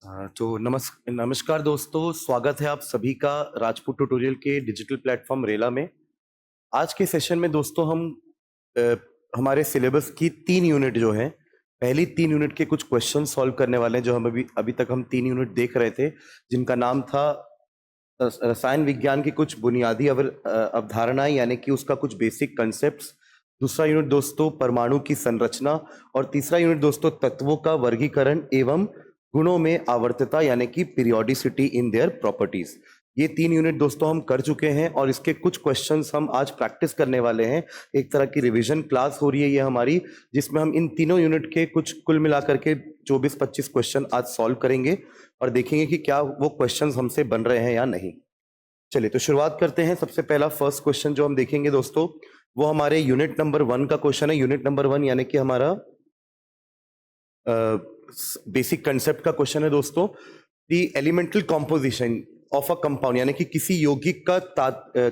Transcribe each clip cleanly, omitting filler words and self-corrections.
तो नमस्कार दोस्तों, स्वागत है आप सभी का राजपूत ट्यूटोरियल के डिजिटल प्लेटफॉर्म रेला में। आज के सेशन में दोस्तों हम अ, हमारे सिलेबस की 3 यूनिट जो है, पहली 3 यूनिट के कुछ क्वेश्चन सॉल्व करने वाले हैं, जो हम अभी तक हम 3 यूनिट देख रहे थे, जिनका नाम था रसायन विज्ञान की कुछ बुनियादी अवधारणाएं, यानी कि उसका कुछ बेसिक कंसेप्ट्स। दूसरा यूनिट दोस्तों परमाणु की संरचना, और तीसरा यूनिट दोस्तों तत्वों का वर्गीकरण एवं गुणों में आवर्तता यानी कि पीरियोडिसिटी इन देयर प्रॉपर्टीज। ये 3 यूनिट दोस्तों हम कर चुके हैं और इसके कुछ क्वेश्चंस हम आज प्रैक्टिस करने वाले हैं। एक तरह की रिवीजन क्लास हो रही है ये हमारी, जिसमें हम इन तीनों यूनिट के कुछ कुल मिलाकर के 24-25 क्वेश्चन आज सॉल्व करेंगे और देखेंगे कि क्या वो क्वेश्चंस हमसे बन रहे हैं या नहीं। चलिए तो शुरुआत करते हैं। सबसे पहला फर्स्ट क्वेश्चन जो हम देखेंगे दोस्तों, वो हमारे यूनिट नंबर 1 का क्वेश्चन है। यूनिट नंबर 1 यानी कि हमारा बेसिक कंसेप्ट का क्वेश्चन है दोस्तों। The elemental composition of a compound, यानी कि किसी यौगिक का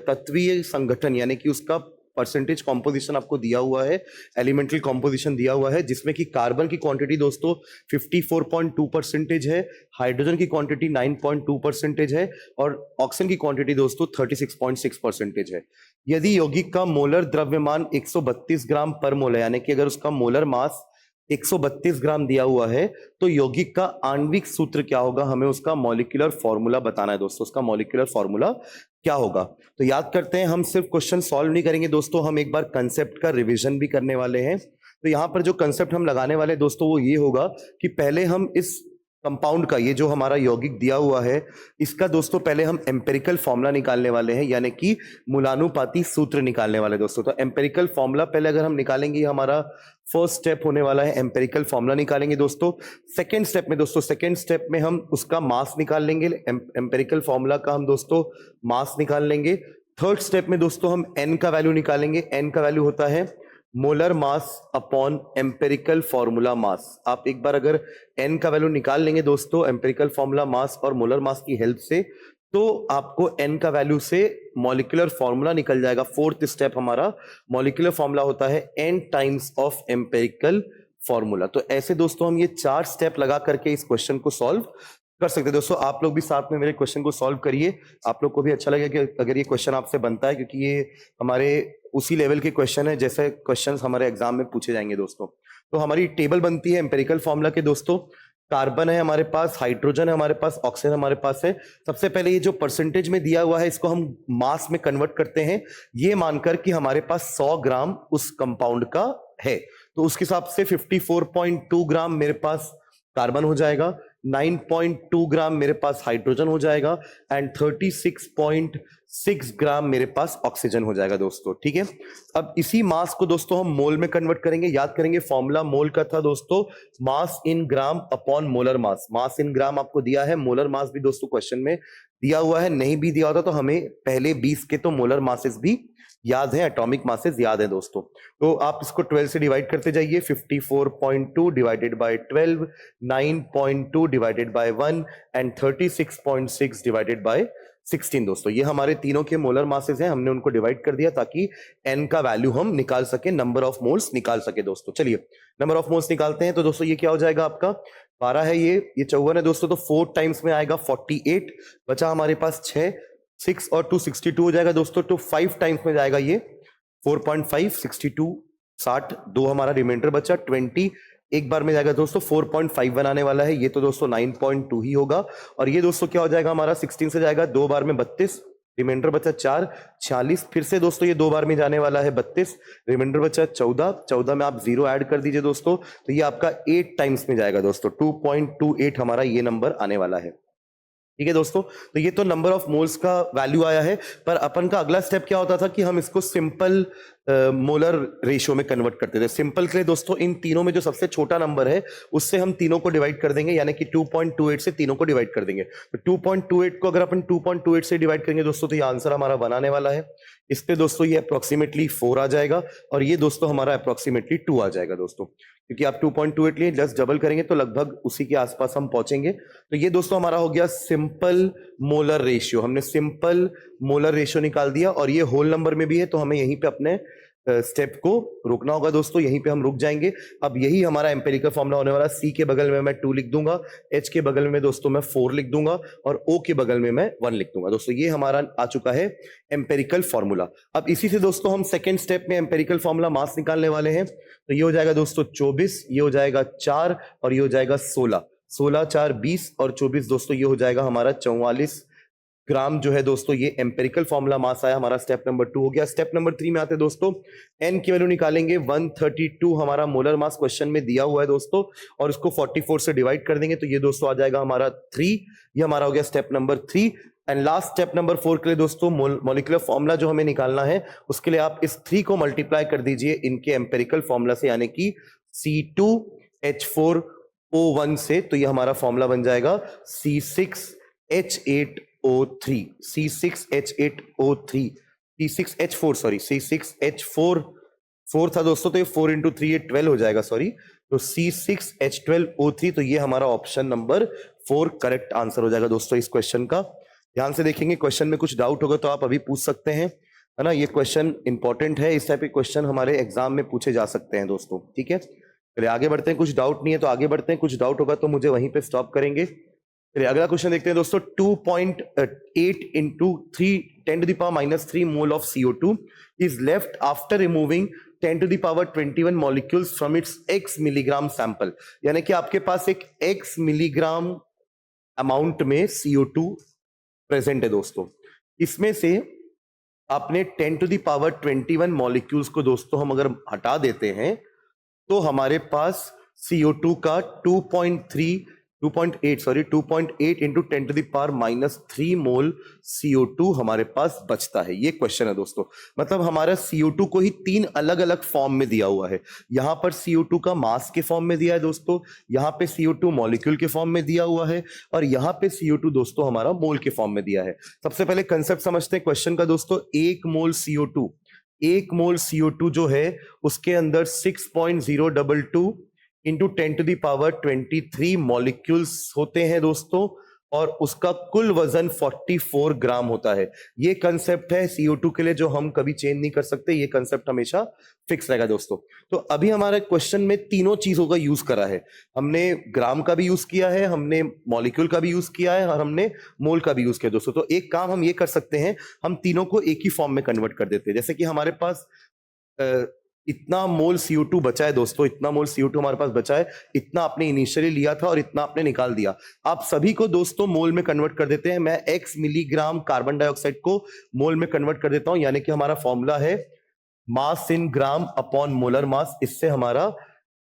तत्वीय संगठन, यानी कि उसका परसेंटेज कॉम्पोजिशन आपको दिया हुआ है, एलिमेंटल कॉम्पोजिशन दिया हुआ है, जिसमें कि कार्बन की क्वांटिटी दोस्तों 54.2% है, हाइड्रोजन की क्वांटिटी 9.2% है और ऑक्सीजन की क्वांटिटी दोस्तों 36.6% है। यदि यौगिक का मोलर द्रव्यमान 132 ग्राम पर मोल है, यानी कि अगर उसका मोलर मास 132 ग्राम दिया हुआ है, तो यौगिक का आणविक सूत्र क्या होगा, हमें उसका मॉलिक्यूलर फॉर्मूला बताना है दोस्तों। उसका मॉलिक्यूलर फॉर्मूला क्या होगा, तो याद करते हैं, हम सिर्फ क्वेश्चन सॉल्व नहीं करेंगे दोस्तों, हम एक बार कंसेप्ट का रिवीजन भी करने वाले हैं। तो यहां पर जो कंसेप्ट हम लगाने वाले दोस्तों वो ये होगा कि पहले हम इस कंपाउंड का, ये जो हमारा यौगिक दिया हुआ है, इसका दोस्तों पहले हम एम्पेरिकल फॉर्मूला निकालने वाले हैं, यानी कि मूलानुपाती सूत्र निकालने वाले दोस्तों। तो एम्पेरिकल फॉर्मूला पहले अगर हम निकालेंगे, हमारा फर्स्ट स्टेप होने वाला है, एम्पेरिकल फॉर्मूला निकालेंगे दोस्तों। सेकंड स्टेप में दोस्तों, सेकंड स्टेप में हम उसका मास निकाल लेंगे, एम्पेरिकल फॉर्मूला का हम दोस्तों मास निकाल लेंगे। थर्ड स्टेप में दोस्तों हम एन का वैल्यू निकालेंगे। एन का वैल्यू होता है molar mass upon empirical formula mass. आप एक बार अगर एन का वैल्यू निकाल लेंगे दोस्तों एम्पेरिकल फॉर्मूला मास और मोलर मास की हेल्प से, तो आपको एन का वैल्यू से मॉलिक्यूलर फॉर्मूला निकल जाएगा। फोर्थ स्टेप हमारा मॉलिक्यूलर फॉर्मूला होता है N times of empirical formula. तो ऐसे दोस्तों हम ये 4 स्टेप लगा करके इस क्वेश्चन को सॉल्व कर सकते हैं दोस्तों। आप लोग भी साथ में मेरे क्वेश्चन को सॉल्व करिए, आप लोग को भी अच्छा लगेगा कि अगर ये क्वेश्चन आपसे बनता है, क्योंकि ये हमारे उसी लेवल के क्वेश्चन है जैसे क्वेश्चंस हमारे एग्जाम में पूछे जाएंगे दोस्तों। तो हमारी टेबल बनती है एम्पेरिकल फॉर्मूला के दोस्तों। कार्बन है हमारे पास, हाइड्रोजन है हमारे पास, ऑक्सीजन हमारे पास है। सबसे पहले ये जो परसेंटेज में दिया हुआ है, इसको हम मास में कन्वर्ट करते हैं, ये मानकर कि हमारे पास 100 ग्राम उस कंपाउंड का है। तो उसके हिसाब से 54.2 ग्राम मेरे पास कार्बन हो जाएगा, 9.2 ग्राम मेरे पास हाइड्रोजन हो जाएगा एंड 36.6 ग्राम मेरे पास ऑक्सीजन हो जाएगा दोस्तों। ठीक है, अब इसी मास को दोस्तों हम मोल में कन्वर्ट करेंगे। याद करेंगे फॉर्मूला मोल का था दोस्तों मास इन ग्राम अपॉन मोलर मास। मास इन ग्राम आपको दिया है, मोलर मास भी दोस्तों क्वेश्चन में दिया हुआ है। नहीं भी दिया होता तो हमें पहले 20 के तो मोलर मासेस भी याद है, एटॉमिक मासेस याद है दोस्तों। तो आप इसको 12 से डिवाइड करते जाइए, 54.2 divided by 12, 9.2 divided by 1 and 36.6 divided by 16 दोस्तों। ये हमारे तीनों के मोलर मासेस हैं, हमने उनको डिवाइड कर दिया ताकि एन का वैल्यू हम निकाल सके, नंबर ऑफ मोल्स निकाल सके दोस्तों। चलिए नंबर ऑफ मोल्स निकालते हैं। तो दोस्तों ये क्या हो जाएगा, आपका 12 है, ये 54 है दोस्तों, तो 4 टाइम्स में आएगा 48, बचा हमारे पास 6, 6 और 2 62 हो जाएगा दोस्तों। तो 5 टाइम्स में जाएगा ये 4.5, 62 60, 2 हमारा रिमाइंडर बचा 20, एक बार में जाएगा दोस्तों 4.5 बनाने वाला है, ये तो दोस्तों 9.2 ही होगा। और ये दोस्तों क्या हो जाएगा हमारा 16 से जाएगा 2 बार में 32, रिमाइंडर बचा 4, 46, फिर से दोस्तों ये 2 बार में जाने वाला है 32, रिमाइंडर बचा 14, 14 में आप 0 ऐड कर दीजिए दोस्तों, तो ये आपका 8 टाइम्स में जाएगा दोस्तों, 2.28 हमारा ये नंबर आने वाला है। ठीक है दोस्तों, तो ये तो नंबर ऑफ मोल्स का वैल्यू आया है। पर अपन का अगला स्टेप क्या होता था कि हम इसको सिंपल मोलर रेशियो में कन्वर्ट करते थे। सिंपल के लिए दोस्तों इन तीनों में जो सबसे छोटा नंबर है उससे हम तीनों को डिवाइड कर देंगे, यानी कि 2.28 से तीनों को डिवाइड कर देंगे। तो 2.28 को अगर अपन 2.28 से डिवाइड करेंगे दोस्तों, तो ये आंसर हमारा बनाने वाला है। इस पे दोस्तों ये अप्रोक्सीमेटली 4 आ जाएगा और ये दोस्तों हमारा अप्रोक्सीमेटली 2 आ जाएगा दोस्तों, क्योंकि आप 2.28 लिए जस्ट डबल करेंगे तो लगभग उसी के आसपास हम पहुंचेंगे। तो ये दोस्तों हमारा हो गया सिंपल मोलर रेशियो। हमने सिंपल मोलर रेशियो निकाल दिया और ये होल नंबर में भी है, तो हमें यहीं पे अपने स्टेप को रोकना होगा दोस्तों, यहीं पे हम रुक जाएंगे। अब यही हमारा एम्पेरिकल फॉर्मूला होने वाला, सी के बगल में मैं 2 लिख दूंगा, एच के बगल में दोस्तों मैं 4 लिख दूंगा और ओ के बगल में मैं 1 लिख दूंगा। दोस्तों ये हमारा आ चुका है एम्पेरिकल फॉर्मूला। अब इसी से दोस्तों हम सेकेंड स्टेप में एम्पेरिकल फॉर्मूला मास निकालने वाले हैं। तो ये हो जाएगा दोस्तों 24, ये हो जाएगा 4 और ये हो जाएगा 16, 16 4 20 और 24 दोस्तों ये हो जाएगा हमारा 44 ग्राम जो है दोस्तों। ये एम्पेरिकल फॉर्मूला मास आया हमारा, स्टेप नंबर 2 हो गया। स्टेप नंबर 3 में आते हैं दोस्तों, एन की वैल्यू निकालेंगे। 132 हमारा मोलर मास क्वेश्चन में दिया हुआ है दोस्तों, और इसको 44 से डिवाइड कर देंगे तो ये दोस्तों आ जाएगा हमारा 3। ये हमारा हो गया step number 3। And last step number 4 के लिए दोस्तों मॉलिक्यूलर फॉर्मूला जो हमें निकालना है, उसके लिए आप इस 3 को मल्टीप्लाई कर दीजिए इनके एम्पेरिकल फॉर्मूला से, यानी कि C2H4O1 से। तो ये हमारा फॉर्मूला बन जाएगा C6H8O3, C6H8O3, C6H4 sorry, C6H4 था दोस्तों, तो ये 4 into 3 ये 12 हो जाएगा, सॉरी। तो C6H12O3, तो ये हमारा ऑप्शन नंबर 4 करेक्ट आंसर हो जाएगा दोस्तों इस क्वेश्चन का। ध्यान से देखेंगे, क्वेश्चन में कुछ डाउट होगा तो आप अभी पूछ सकते हैं, है ना। ये क्वेश्चन इंपॉर्टेंट है, इस टाइप के क्वेश्चन हमारे एग्जाम में पूछे जा सकते हैं दोस्तों, ठीक है। चलिए आगे बढ़ते हैं, कुछ डाउट नहीं है तो आगे बढ़ते हैं, कुछ डाउट होगा तो मुझे वहीं पे स्टॉप करेंगे। चलिए अगला क्वेश्चन देखते हैं दोस्तों। 2.8 into 3 10 to the power -3 mole of CO2 is left after removing 10 to the power 21 molecules from its x milligram sample. यानी कि आपके पास एक x मिलीग्राम अमाउंट में CO2 प्रेजेंट है दोस्तों। इसमें से आपने 10 to the power 21 मॉलिक्यूल्स को दोस्तों हम अगर हटा देते हैं तो हमारे पास CO2 का 2.8 into 10 to the power -3 mole CO2 हमारे पास बचता है। ये क्वेश्चन है दोस्तों, मतलब हमारा CO2 को ही 3 अलग अलग फॉर्म में दिया हुआ है। यहां पर CO2 का मास के फॉर्म में दिया है दोस्तों, यहां पे CO2 मॉलिक्यूल के फॉर्म में दिया हुआ है, और यहां पे CO2 दोस्तों हमारा मोल के फॉर्म में दिया है। सबसे पहले कंसेप्ट समझते हैं क्वेश्चन का दोस्तों। 1 मोल CO2 जो है उसके अंदर 6.022 into 10 to the power 23 molecules होते हैं दोस्तों, और उसका कुल वजन 44 ग्राम होता है। ये कंसेप्ट है CO2 के लिए जो हम कभी चेंज नहीं कर सकते, ये कंसेप्ट हमेशा फिक्स रहेगा दोस्तों। तो अभी हमारे क्वेश्चन में तीनों चीजों का यूज करा है, हमने ग्राम का भी यूज किया है, हमने मॉलिक्यूल का भी यूज किया है, और हमने मोल का भी यूज किया दोस्तों। तो एक काम हम ये कर सकते हैं, हम तीनों को एक ही फॉर्म में कन्वर्ट कर देते हैं। जैसे कि हमारे पास इतना मोल CO2 बचा है दोस्तों, इतना मोल CO2 हमारे पास बचा है, इतना आपने इनिशियली लिया था और इतना आपने निकाल दिया। आप सभी को दोस्तों मोल में कन्वर्ट कर देते हैं। मैं x मिलीग्राम कार्बन डाइऑक्साइड को मोल में कन्वर्ट कर देता हूं, यानी कि हमारा फॉर्मूला है मास इन ग्राम अपॉन मोलर मास। इससे हमारा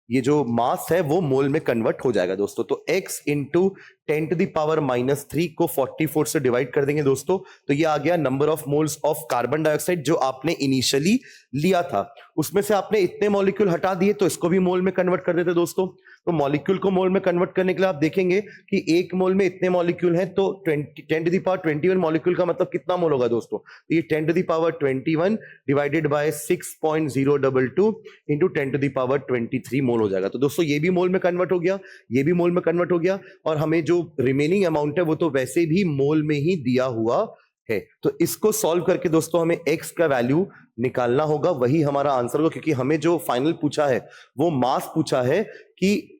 ये जो मास है वो मोल में कन्वर्ट हो जाएगा दोस्तों। तो x into 10 to the power -3 को 44 से डिवाइड कर देंगे दोस्तों, तो ये आ गया number of moles of carbon dioxide जो आपने इनिशियली लिया था। उसमें से आपने इतने मॉलिक्यूल हटा दिए तो इसको भी मोल में कन्वर्ट कर देते दोस्तों। तो मॉलिक्यूल को मोल में कन्वर्ट करने के लिए आप देखेंगे कि एक मोल में इतने मॉलिक्यूल हैं, तो 10 to the power 21 मॉलिक्यूल का मतलब कितना मोल होगा दोस्तों। तो ये 10 to the power 21 divided by 6.022 into 10 to the power 23 मोल हो जाएगा। तो दोस्तों ये भी मोल में कन्वर्ट हो गया, ये भी मोल में कन्वर्ट हो गया, और हमें जो रिमेनिंग अमाउंट है वो तो वैसे भी मोल में ही दिया हुआ है। तो इसको सॉल्व करके दोस्तों हमें x का वैल्यू निकालना होगा, वही हमारा आंसर होगा, क्योंकि हमें जो फाइनल पूछा है वो मास पूछा है कि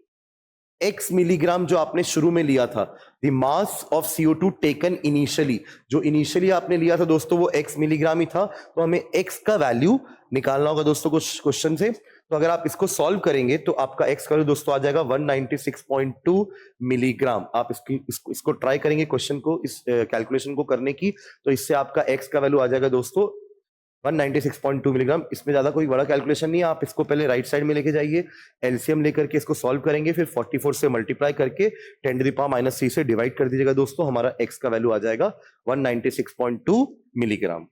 x मिलीग्राम जो आपने शुरू में लिया था, the mass of CO2 taken initially, जो इनिशियली आपने लिया था दोस्तों वो x मिलीग्राम ही था। तो हमें x का वैल्यू निकालना होगा दोस्तों कुछ क्वेश्चन से। तो अगर आप इसको सॉल्व करेंगे तो आपका x का वैल्यू दोस्तों आ जाएगा 196.2 मिलीग्राम। आप इसको ट्राई करेंगे क्वेश्चन को, इस कैलकुलेशन को करने की, तो इससे आपका x का वैल्यू आ जाएगा दोस्तों 196.2 मिलीग्राम। इसमें ज्यादा कोई बड़ा कैलकुलेशन नहीं है, आप इसको पहले राइट साइड में लेके जाइए, एलसीएम लेकर के इसको सॉल्व करेंगे, फिर 44 से मल्टीप्लाई करके 10 to the power -3 से डिवाइड कर दीजिएगा दोस्तों, हमारा x का वैल्यू आ जाएगा 196.2 मिलीग्राम।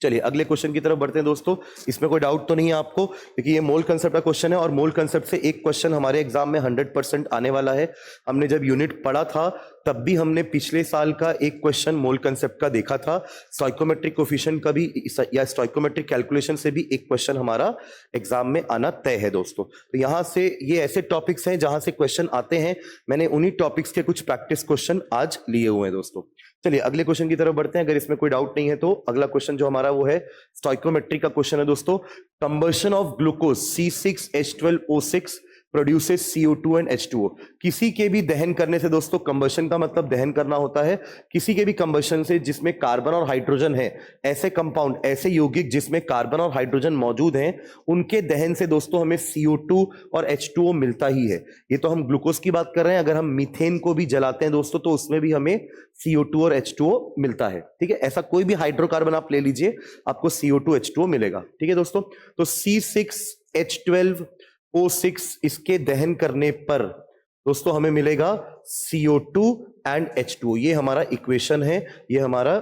चलिए अगले क्वेश्चन की तरफ बढ़ते हैं दोस्तों। इसमें कोई डाउट तो नहीं है आपको, क्योंकि ये मोल कंसेप्ट का क्वेश्चन है, और मोल कंसेप्ट से एक क्वेश्चन हमारे एग्जाम में 100% आने वाला है। हमने जब यूनिट पढ़ा था तब भी हमने पिछले साल का एक क्वेश्चन मोल कंसेप्ट का देखा था, स्टोइकोमेट्रिक कोफिशिएंट का भी या स्टोइकोमेट्रिक कैलकुलेशन से भी एक क्वेश्चन हमारा एग्जाम में आना तय है दोस्तों। तो यहाँ से ये ऐसे टॉपिक्स हैं जहां से क्वेश्चन आते हैं, मैंने उन्हीं टॉपिक्स के कुछ प्रैक्टिस क्वेश्चन आज लिए हुए हैं दोस्तों। चलिए अगले क्वेश्चन की तरफ बढ़ते हैं। अगर इसमें कोई डाउट नहीं है तो अगला क्वेश्चन जो हमारा वो है स्टोइकोमेट्री का क्वेश्चन है दोस्तों। Combustion of glucose C6H12O6 produces CO2 and H2O। किसी के भी दहन करने से दोस्तों, कंबशन का मतलब दहन करना होता है, किसी के भी कंबशन से जिसमें कार्बन और हाइड्रोजन है, ऐसे कंपाउंड, ऐसे यौगिक जिसमें कार्बन और हाइड्रोजन मौजूद हैं, उनके दहन से दोस्तों हमें CO2 और H2O मिलता ही है। ये तो हम ग्लूकोज की बात कर रहे हैं। अगर हम मीथेन को भी जलाते हैं दोस्तों तो उसमें भी हमें CO2 और H2O मिलता है। ठीक है, ऐसा कोई भी हाइड्रोकार्बन आप ले लीजिए, आपको CO2 H2O मिलेगा। ठीक है दोस्तों, तो C6H12O6 इसके दहन करने पर दोस्तों हमें मिलेगा CO2 एंड H2O। ये हमारा इक्वेशन है, ये हमारा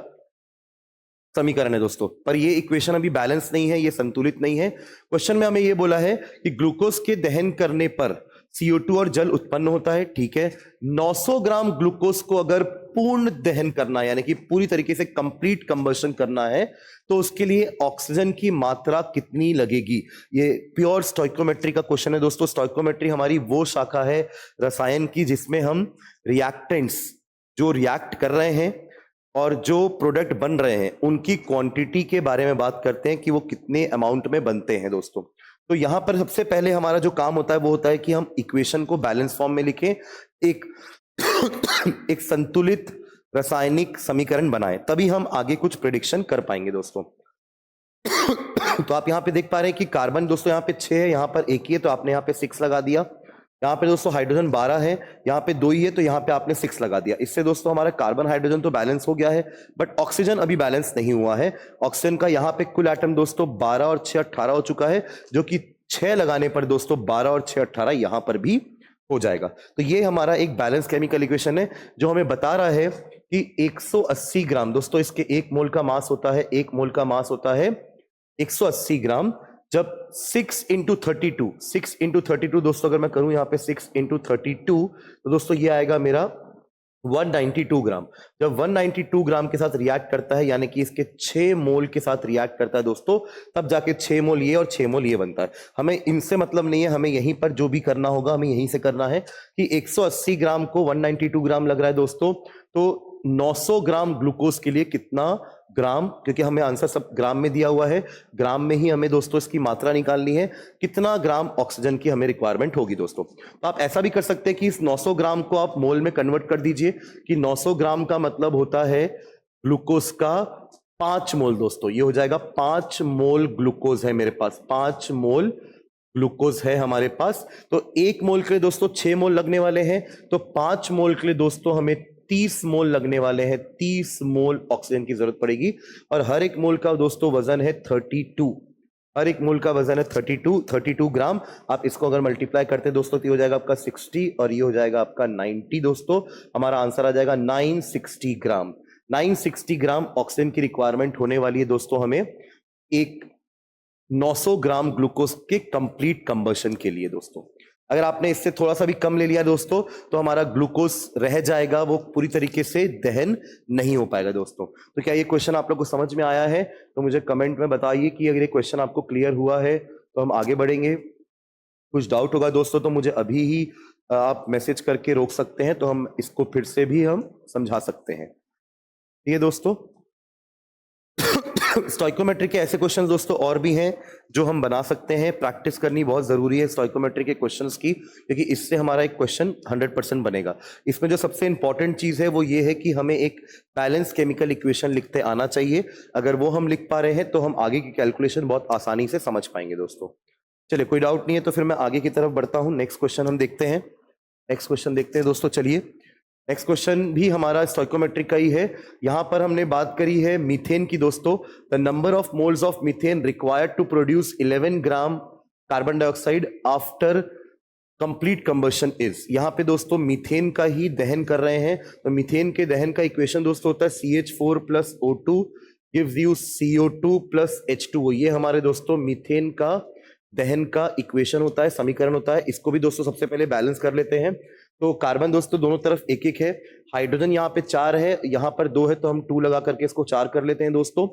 समीकरण है दोस्तों। पर ये इक्वेशन अभी बैलेंस नहीं है, ये संतुलित नहीं है। क्वेश्चन में हमें ये बोला है कि ग्लूकोज के दहन करने पर CO2 और जल उत्पन्न होता है। ठीक है, 900 ग्राम ग्लूकोज को अगर पूर्ण दहन करना है, यानी कि पूरी तरीके से कंप्लीट कंबशन करना है, तो उसके लिए ऑक्सीजन की मात्रा कितनी लगेगी। ये प्योर स्टोइकोमेट्री का क्वेश्चन है दोस्तों। स्टोइकोमेट्री हमारी वो शाखा है रसायन की जिसमें हम रिएक्टेंट्स जो रिएक्ट कर रहे हैं और जो प्रोडक्ट बन रहे हैं उनकी क्वांटिटी के बारे में बात करते हैं कि वो कितने अमाउंट में बनते हैं दोस्तों। तो यहां पर सबसे पहले हमारा जो काम होता है वो होता है कि हम इक्वेशन को बैलेंस फॉर्म में लिखें, एक एक संतुलित रासायनिक समीकरण बनाएं, तभी हम आगे कुछ प्रेडिक्शन कर पाएंगे दोस्तों। तो आप यहां पे देख पा रहे हैं कि कार्बन दोस्तों यहां पे 6 है, यहां पर 1 ही है तो आपने यहां पे 6 लगा दिया। यहाँ पे दोस्तों हाइड्रोजन 12 है, यहाँ पे 2 ही है तो यहाँ पे आपने 6 लगा दिया। इससे दोस्तों हमारा कार्बन हाइड्रोजन तो बैलेंस हो गया है, बट ऑक्सीजन अभी बैलेंस नहीं हुआ है। ऑक्सीजन का यहाँ पे कुल एटम दोस्तों 12 और 6 18 हो चुका है, जो कि 6 लगाने पर दोस्तों 12 और 6 18 यहाँ पर भी हो जाएगा। तो ये हमारा एक बैलेंस केमिकल इक्वेशन है जो हमें बता रहा है कि 180 ग्राम दोस्तों, इसके 1 मोल का मास होता है, 1 मोल का मास होता है 180 ग्राम। जब 6 इंटू 32 दोस्तों अगर मैं करूं यहाँ पे 6 इंटू 32 तो दोस्तों ये आएगा मेरा 192 ग्राम। जब 192 ग्राम के साथ रिएक्ट करता है, यानी कि इसके 6 मोल के साथ रिएक्ट करता है दोस्तों, तब जाके 6 मोल ये और 6 मोल ये बनता है। हमें इनसे मतलब नहीं है, हमें यहीं पर जो भी करना होगा हमें यहीं से करना है कि 180 ग्राम को 192 ग्राम लग रहा है दोस्तों, तो 900 ग्राम ग्लूकोज के लिए कितना ग्राम, क्योंकि हमें आंसर सब ग्राम में दिया हुआ है, ग्राम में ही हमें दोस्तों इसकी मात्रा निकालनी है, कितना ग्राम ऑक्सीजन की हमें रिक्वायरमेंट होगी दोस्तों। तो आप ऐसा भी कर सकते हैं कि इस 900 ग्राम को आप मोल में कन्वर्ट कर दीजिए कि 900 ग्राम का मतलब होता है ग्लूकोज का 5 मोल दोस्तों। ये हो जाएगा 5 मोल ग्लूकोज है मेरे पास, 5 मोल ग्लूकोज है हमारे पास। तो 1 मोल के लिए दोस्तों 6 मोल लगने वाले हैं, तो 5 मोल के लिए दोस्तों हमें 30 मोल लगने वाले हैं, 30 मोल ऑक्सीजन की जरूरत पड़ेगी। और हर एक मोल का दोस्तों वजन है 32, हर एक मोल का वजन है 32 ग्राम। आप इसको अगर मल्टीप्लाई करते हैं दोस्तों तो ये हो जाएगा आपका 60 और ये हो जाएगा आपका 90 दोस्तों। हमारा आंसर आ जाएगा 960 ग्राम। 960 ग्राम ऑक्सीजन की रिक्वायरमेंट होने वाली है दोस्तों हमें एक 900 ग्राम ग्लूकोज के कंप्लीट कंबशन के लिए दोस्तों। अगर आपने इससे थोड़ा सा भी कम ले लिया दोस्तों तो हमारा ग्लूकोज रह जाएगा, वो पूरी तरीके से दहन नहीं हो पाएगा दोस्तों। तो क्या ये क्वेश्चन आप लोग को समझ में आया है? तो मुझे कमेंट में बताइए कि अगर ये क्वेश्चन आपको क्लियर हुआ है तो हम आगे बढ़ेंगे। कुछ डाउट होगा दोस्तों तो मुझे अभी ही आप मैसेज करके रोक सकते हैं, तो हम इसको फिर से भी हम समझा सकते हैं। ठीक है दोस्तों, स्टोइकोमेट्री के ऐसे क्वेश्चंस दोस्तों और भी हैं जो हम बना सकते हैं। प्रैक्टिस करनी बहुत जरूरी है स्टोइकोमेट्री के क्वेश्चंस की, क्योंकि इससे हमारा एक क्वेश्चन 100% बनेगा। इसमें जो सबसे इंपॉर्टेंट चीज है वो ये है कि हमें एक बैलेंस केमिकल इक्वेशन लिखते आना चाहिए। अगर वो हम लिख पा रहे हैं तो हम आगे की कैलकुलेशन बहुत आसानी से समझ पाएंगे दोस्तों। चलिए, कोई डाउट नहीं है तो फिर मैं आगे की तरफ बढ़ता हूँ। नेक्स्ट क्वेश्चन हम देखते हैं, नेक्स्ट क्वेश्चन देखते हैं दोस्तों। चलिए, नेक्स्ट क्वेश्चन भी हमारा स्टोइकोमेट्रिक का ही है। यहां पर हमने बात करी है मीथेन की दोस्तों। The number of moles of methane required to produce 11 gram carbon dioxide after complete combustion is. यहां पे दोस्तों मीथेन का ही दहन कर रहे हैं, तो मीथेन के दहन का इक्वेशन दोस्तों होता है CH4 + O2 gives you CO2 + H2O। ये हमारे दोस्तों मीथेन का दहन का इक्वेशन होता है, समीकरण होता है। इसको भी दोस्तों सबसे पहले बैलेंस कर लेते हैं। तो कार्बन दोस्तों दोनों तरफ 1-1 है, हाइड्रोजन यहाँ पे 4 है, यहाँ पर 2 है, तो हम 2 लगा करके इसको 4 कर लेते हैं दोस्तों।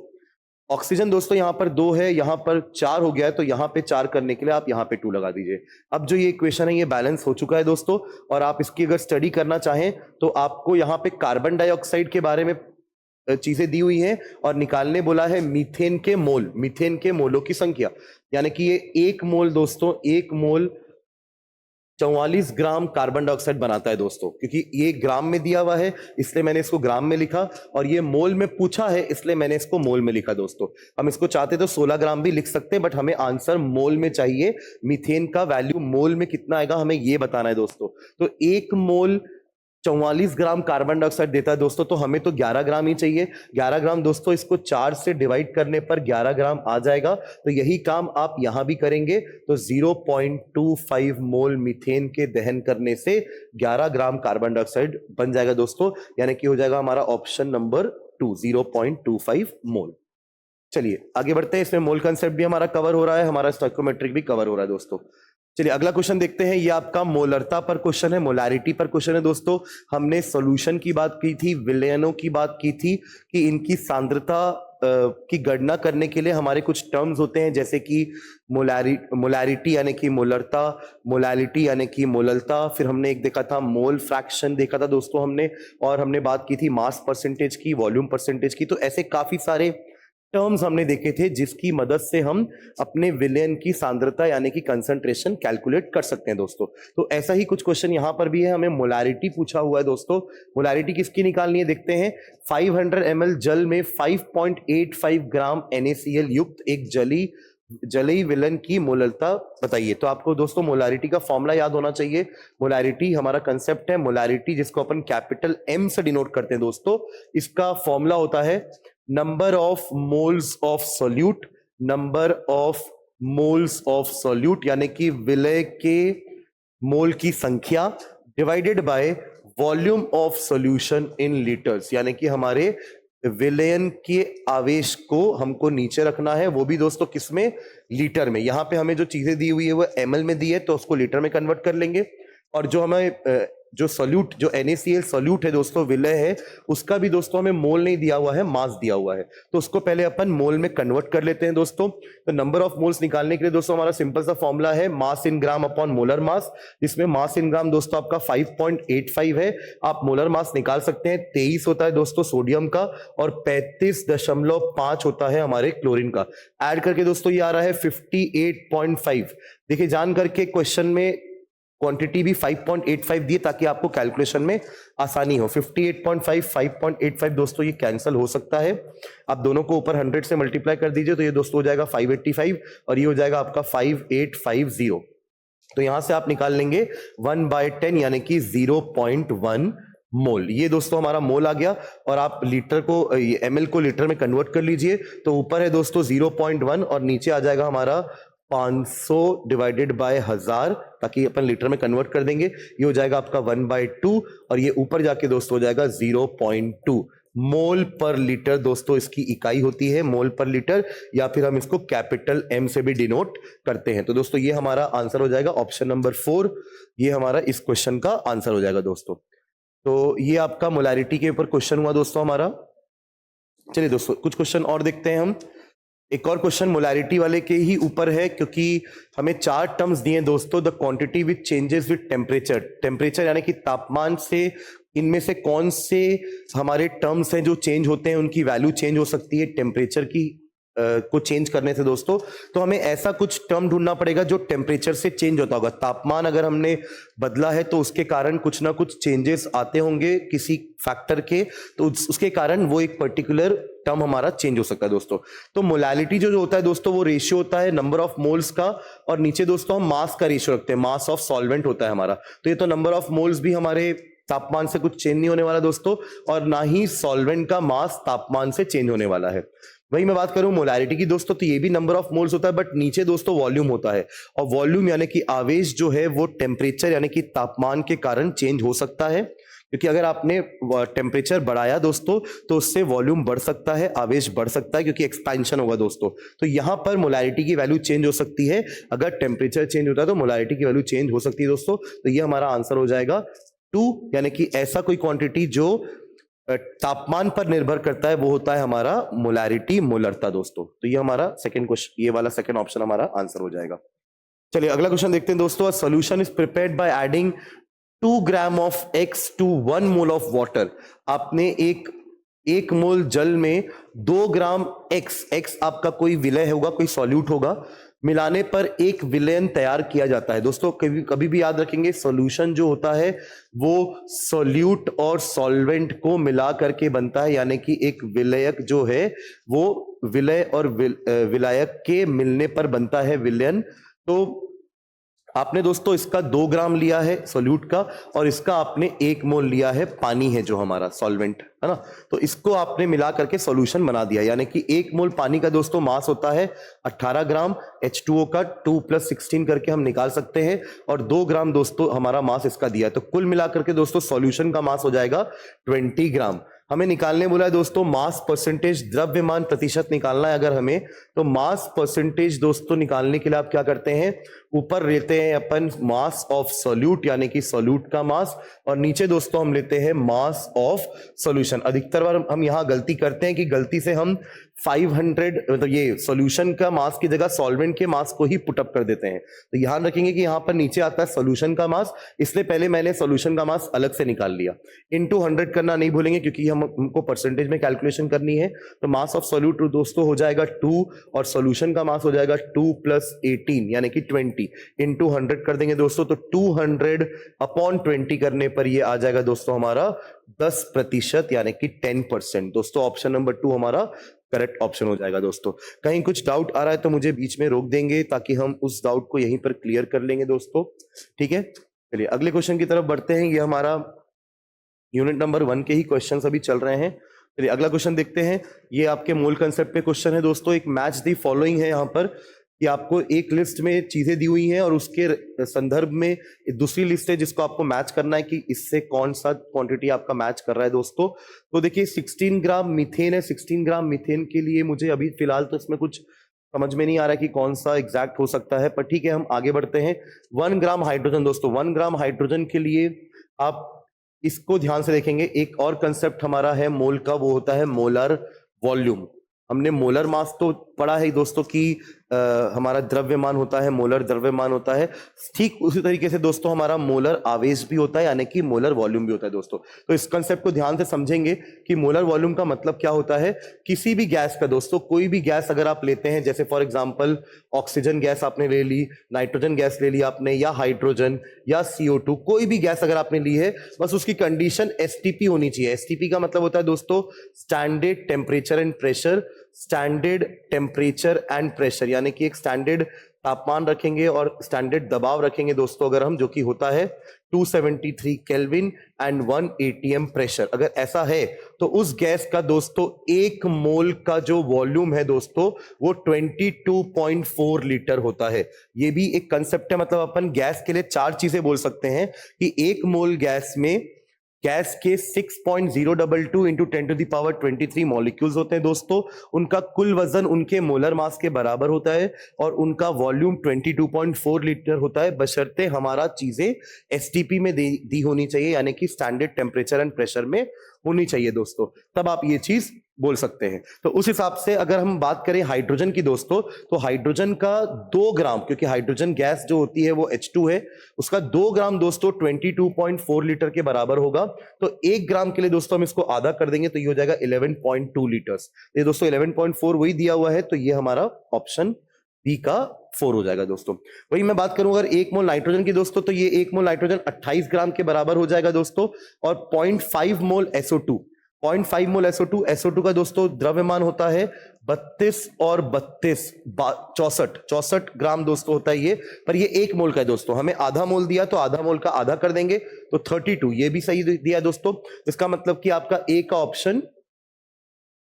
ऑक्सीजन दोस्तों यहाँ पर 2 है, यहाँ पर 4 हो गया है, तो यहाँ पे 4 करने के लिए आप यहाँ पे 2 लगा दीजिए। अब जो ये इक्वेशन है ये बैलेंस हो चुका है दोस्तों। और आप इसकी अगर स्टडी करना चाहें तो आपको यहाँ पे कार्बन डाइऑक्साइड के बारे में चीजें दी हुई हैं और निकालने बोला है मीथेन के मोल, मीथेन के मोलों की संख्या, यानी कि ये एक मोल दोस्तों, एक मोल 44 ग्राम कार्बन डाइऑक्साइड बनाता है दोस्तों, क्योंकि ये ग्राम में दिया हुआ है इसलिए मैंने इसको ग्राम में लिखा, और ये मोल में पूछा है इसलिए मैंने इसको मोल में लिखा दोस्तों। हम इसको चाहते तो 16 ग्राम भी लिख सकते हैं, बट हमें आंसर मोल में चाहिए। मीथेन का वैल्यू मोल में कितना आएगा हमें ये बताना है दोस्तों। तो एक मोल 44 ग्राम कार्बन डाइऑक्साइड देता है दोस्तों, तो हमें तो 11 ग्राम ही चाहिए। 11 ग्राम दोस्तों, इसको 4 से डिवाइड करने पर 11 ग्राम आ जाएगा। तो यही काम आप यहां भी करेंगे, तो 0.25 मोल मीथेन के दहन करने से 11 ग्राम कार्बन डाइऑक्साइड बन जाएगा दोस्तों, यानी कि हो जाएगा हमारा ऑप्शन नंबर 2, 0.25 मोल। चलिए आगे बढ़ते हैं, इसमें मोल कंसेप्ट भी हमारा कवर हो रहा है, हमारा स्टोइकोमेट्रिक भी कवर हो रहा है दोस्तों। चलिए अगला क्वेश्चन देखते हैं, ये आपका मोलरता पर क्वेश्चन है, मोलारिटी पर क्वेश्चन है दोस्तों। हमने सॉल्यूशन की बात की थी, विलयनों की बात की थी कि इनकी सांद्रता की गणना करने के लिए हमारे कुछ टर्म्स होते हैं, जैसे कि मोलारिटी यानी कि मोलरता, मोलालिटी यानी कि मोललता, फिर हमने एक देखा था मोल फ्रैक्शन देखा था दोस्तों हमने, और हमने बात की थी मास परसेंटेज की, वॉल्यूम परसेंटेज की। तो ऐसे काफी सारे टर्म्स हमने देखे थे जिसकी मदद से हम अपने विलयन की सांद्रता यानी कि कंसंट्रेशन कैलकुलेट कर सकते हैं दोस्तों। तो ऐसा ही कुछ क्वेश्चन यहां पर भी है, हमें मोलारिटी पूछा हुआ है दोस्तों। मोलारिटी किसकी निकालनी है देखते हैं। 500 ml जल में 5.85 ग्राम NaCl युक्त एक जलीय विलयन की मोललता बताइए। तो आपको दोस्तों मोलारिटी का फॉर्मूला याद होना चाहिए। मोलारिटी हमारा कंसेप्ट है, मोलारिटी जिसको अपन कैपिटल M से डिनोट करते हैं दोस्तों, इसका फॉर्मूला होता है number of moles of solute, number of moles of solute यानी कि विलय के मोल की संख्या divided by volume of solution in litres, यानी कि हमारे विलयन के आवेश को हमको नीचे रखना है, वो भी दोस्तों किसमें, लीटर में। यहां पे हमें जो चीजें दी हुई है वो ml में दी है, तो उसको लीटर में कन्वर्ट कर लेंगे। और जो हमें जो सोल्यूट, जो NaCl सोल्यूट है दोस्तों, विलय है, उसका भी दोस्तों हमें मोल नहीं दिया हुआ है, मास दिया हुआ है, तो उसको पहले अपन मोल में कन्वर्ट कर लेते हैं दोस्तों। तो नंबर ऑफ मोल्स निकालने के लिए दोस्तों हमारा सिंपल सा फॉर्मूला है मास इन ग्राम अपॉन मोलर मास, जिसमें मास इन ग्राम दोस्तों आपका 5.85 है। आप मोलर मास निकाल सकते हैं, 23 होता है दोस्तों सोडियम का और 35.5 होता है हमारे क्लोरीन का। ऐड करके दोस्तों ये आ रहा है 58.5। देखिए जान करके क्वेश्चन में क्वांटिटी भी 5.85 दिए ताकि आपको कैलकुलेशन में आसानी हो। 58.5 5.85 दोस्तों ये कैंसिल हो सकता है, आप दोनों को ऊपर 100 से मल्टीप्लाई कर दीजिए, तो ये दोस्तों हो जाएगा 585 और ये हो जाएगा आपका 5850। तो यहां से आप निकाल लेंगे 1/10 यानी कि 0.1 मोल। ये दोस्तों हमारा मोल आ गया, और आप लीटर को ml को लीटर में कन्वर्ट कर लीजिए, तो ऊपर है दोस्तों 0.1 और नीचे आ जाएगा हमारा 500 डिवाइडेड बाय 1000, ताकि अपन लीटर में कन्वर्ट कर देंगे, ये हो जाएगा आपका 1/2 और ये ऊपर जाके दोस्तों हो जाएगा 0.2 मोल पर लीटर। दोस्तों इसकी इकाई होती है मोल पर लीटर, या फिर हम इसको कैपिटल M से भी डिनोट करते हैं। तो दोस्तों ये हमारा आंसर हो जाएगा ऑप्शन नंबर 4, ये हमारा इस क्वेश्चन का आंसर हो जाएगा दोस्तों। तो ये आपका मोलारिटी के ऊपर क्वेश्चन हुआ दोस्तों हमारा। चलिए दोस्तों कुछ क्वेश्चन और देखते हैं हम। एक और क्वेश्चन मोलारिटी वाले के ही ऊपर है, क्योंकि हमें 4 टर्म्स दिए दोस्तों। The quantity which changes with temperature, temperature यानी कि तापमान से इनमें से कौन से हमारे टर्म्स हैं जो चेंज होते हैं, उनकी वैल्यू चेंज हो सकती है टेम्परेचर की को चेंज करने से दोस्तों। तो हमें ऐसा कुछ टर्म ढूंढना पड़ेगा जो टेम्परेचर से चेंज होता होगा। तापमान अगर हमने बदला है तो उसके कारण कुछ ना कुछ चेंजेस आते होंगे किसी फैक्टर के, तो उसके कारण वो एक पर्टिकुलर टर्म हमारा चेंज हो सकता है दोस्तों। तो मोलालिटी जो होता है दोस्तों वो रेशियो होता है नंबर ऑफ मोल्स का, और नीचे दोस्तों हम मास का रेशियो रखते हैं, मास ऑफ सॉल्वेंट होता है हमारा। तो ये तो नंबर ऑफ मोल्स भी हमारे तापमान से कुछ चेंज नहीं होने वाला दोस्तों, और ना ही सॉल्वेंट का मास तापमान से चेंज होने वाला है। वही मैं बात करूं मोलारिटी की दोस्तों, तो ये भी नंबर ऑफ मोल्स होता है, बट नीचे दोस्तों वॉल्यूम होता है, और वॉल्यूम यानी कि आवेश जो है वो टेम्परेचर यानी कि तापमान के कारण चेंज हो सकता है। क्योंकि अगर आपने टेम्परेचर बढ़ाया दोस्तों तो उससे वॉल्यूम बढ़ सकता है, आवेश बढ़ सकता है, क्योंकि एक्सपेंशन होगा दोस्तों। तो यहां पर मोलारिटी की वैल्यू चेंज हो सकती है, अगर टेम्परेचर चेंज होता है तो मोलारिटी की वैल्यू चेंज हो सकती है दोस्तों। तो ये हमारा आंसर हो जाएगा 2, यानी कि ऐसा कोई क्वांटिटी जो तापमान पर निर्भर करता है वो होता है हमारा मोलारिटी, मोलरता दोस्तों। तो ये हमारा सेकंड क्वेश्चन, ये वाला सेकंड ऑप्शन हमारा आंसर हो जाएगा। चलिए अगला क्वेश्चन देखते हैं दोस्तों। Solution is prepared by adding 2 gram of X to 1 mole of water. आपने एक 1 मोल जल में 2 ग्राम एक्स आपका कोई विलय होगा, कोई सॉल्यूट होगा, मिलाने पर एक विलयन तैयार किया जाता है। दोस्तों कभी कभी भी याद रखेंगे, सॉल्यूशन जो होता है वो सॉल्यूट और सॉल्वेंट को मिला करके बनता है, यानी कि एक विलयक जो है वो विलय और विलायक के मिलने पर बनता है विलयन। तो आपने दोस्तों इसका 2 ग्राम लिया है सॉल्यूट का, और इसका आपने 1 मोल लिया है पानी है जो हमारा सॉल्वेंट है ना, तो इसको आपने मिला करके सॉल्यूशन बना दिया, यानी कि 1 मोल पानी का दोस्तों मास होता है 18 ग्राम, H2O का 2 + 16 करके हम निकाल सकते हैं, और 2 ग्राम दोस्तों हमारा मास इसका दिया है। तो कुल मिलाकर के दोस्तों सॉल्यूशन का मास हो जाएगा 20 ग्राम। हमें निकालने बोला है दोस्तों मास परसेंटेज, द्रव्यमान प्रतिशत निकालना है अगर हमें, तो मास परसेंटेज दोस्तों निकालने के लिए आप क्या करते हैं, ऊपर लेते हैं अपन मास ऑफ सॉल्यूट यानी कि सॉल्यूट का मास, और नीचे दोस्तों हम लेते हैं मास ऑफ सॉल्यूशन। अधिकतर बार हम यहां गलती करते हैं कि गलती से हम 500 मतलब ये सॉल्यूशन का मास की जगह सॉल्वेंट के मास को ही पुटअप कर देते हैं। तो ध्यान रखेंगे कि यहां पर नीचे आता है सॉल्यूशन का मास, इसलिए पहले मैंने सॉल्यूशन का मास अलग से निकाल लिया। इनटू 100 करना नहीं भूलेंगे क्योंकि हमको परसेंटेज में कैलकुलेशन करनी है। तो मास ऑफ सॉल्यूट दोस्तों हो जाएगा 2 और सॉल्यूशन का मास हो जाएगा 2 + 18 यानी कि 20, इनटू 100 कर देंगे दोस्तों, तो 200/20 करने पर ये आ जाएगा दोस्तों हमारा 10% यानी कि 10%। दोस्तों ऑप्शन नंबर 2 हमारा करेक्ट ऑप्शन हो जाएगा। दोस्तों कहीं कुछ डाउट आ रहा है तो मुझे बीच में रोक देंगे ताकि हम उस डाउट को यहीं पर क्लियर कर लेंगे दोस्तों, ठीक है। चलिए अगले क्वेश्चन की तरफ बढ़ते हैं। ये हमारा यूनिट नंबर 1 के ही क्वेश्चंस अभी चल रहे हैं। चलिए अगला क्वेश्चन देखते हैं। ये आपके मोल कंसेप्ट पे क्वेश्चन है दोस्तों। एक मैच दी फॉलोइंग है यहाँ पर कि आपको एक लिस्ट में चीजें दी हुई हैं और उसके संदर्भ में दूसरी लिस्ट है जिसको आपको मैच करना है कि इससे कौन सा क्वांटिटी आपका मैच कर रहा है दोस्तों। तो देखिए 16 ग्राम मीथेन है। 16 ग्राम मीथेन के लिए मुझे अभी फिलहाल तो इसमें कुछ समझ में नहीं आ रहा है कि कौन सा एग्जैक्ट हो सकता है, पर ठीक है हम आगे बढ़ते हैं। 1 ग्राम हाइड्रोजन दोस्तों, 1 ग्राम हाइड्रोजन के लिए आप इसको ध्यान से देखेंगे। एक और कंसेप्ट हमारा है मोल का, वो होता है मोलर वॉल्यूम। हमने मोलर मास तो पढ़ा है दोस्तों कि हमारा द्रव्यमान होता है, मोलर द्रव्यमान होता है। ठीक उसी तरीके से दोस्तों हमारा मोलर आवेश भी होता है यानी कि मोलर वॉल्यूम भी होता है दोस्तों। तो इस कंसेप्ट को ध्यान से समझेंगे कि मोलर वॉल्यूम का मतलब क्या होता है। किसी भी गैस का दोस्तों, कोई भी गैस अगर आप लेते हैं, जैसे फॉर एग्जांपल ऑक्सीजन गैस आपने ले ली, नाइट्रोजन गैस ले ली आपने, या हाइड्रोजन या CO2, कोई भी गैस अगर आपने ली है, बस उसकी कंडीशन STP होनी चाहिए। STP का मतलब होता है दोस्तों standard temperature and pressure. Standard temperature and pressure यानी कि एक स्टैंडर्ड तापमान रखेंगे और स्टैंडर्ड दबाव रखेंगे दोस्तों अगर हम, जो कि होता है 273 केल्विन एंड 1 ATM प्रेशर। अगर ऐसा है तो उस गैस का दोस्तों 1 मोल का जो वॉल्यूम है दोस्तों वो 22.4 लीटर होता है। ये भी एक कंसेप्ट है, मतलब अपन गैस के लिए 4 चीजें बोल सकते हैं कि 1 मोल गैस में गैस के 6.022 इंटू 10⁻23 मॉलिक्यूल्स होते हैं दोस्तों। उनका कुल वजन उनके मोलर मास के बराबर होता है और उनका वॉल्यूम 22.4 लीटर होता है, बशर्ते हमारा चीजें STP में दी होनी चाहिए यानी कि स्टैंडर्ड टेम्परेचर एंड प्रेशर में होनी चाहिए दोस्तों, तब आप ये चीज बोल सकते हैं। तो उस हिसाब से अगर हम बात करें हाइड्रोजन की दोस्तों, तो हाइड्रोजन का 2 ग्राम, क्योंकि हाइड्रोजन गैस जो होती है वो H2 है, उसका 2 ग्राम दोस्तों 22.4 लीटर के बराबर होगा। तो 1 ग्राम के लिए दोस्तों हम इसको आधा कर देंगे तो ये हो जाएगा 11.2 लीटर्स। ये दोस्तों 11.4 वही दिया हुआ है, तो ये हमारा ऑप्शन बी का 4 हो जाएगा दोस्तों। वही मैं बात करूं अगर 1 मोल नाइट्रोजन की दोस्तों, तो ये 1 मोल नाइट्रोजन 28 ग्राम के बराबर हो जाएगा दोस्तों। और 0.5 मोल SO2, 0.5 मोल SO2 का दोस्तों द्रव्यमान होता है 32 और 32 64 ग्राम दोस्तों होता है ये, पर ये 1 मोल का है दोस्तों। हमें आधा मोल दिया तो आधा मोल का आधा कर देंगे तो 32, ये भी सही दिया दोस्तों। इसका मतलब कि आपका ए का ऑप्शन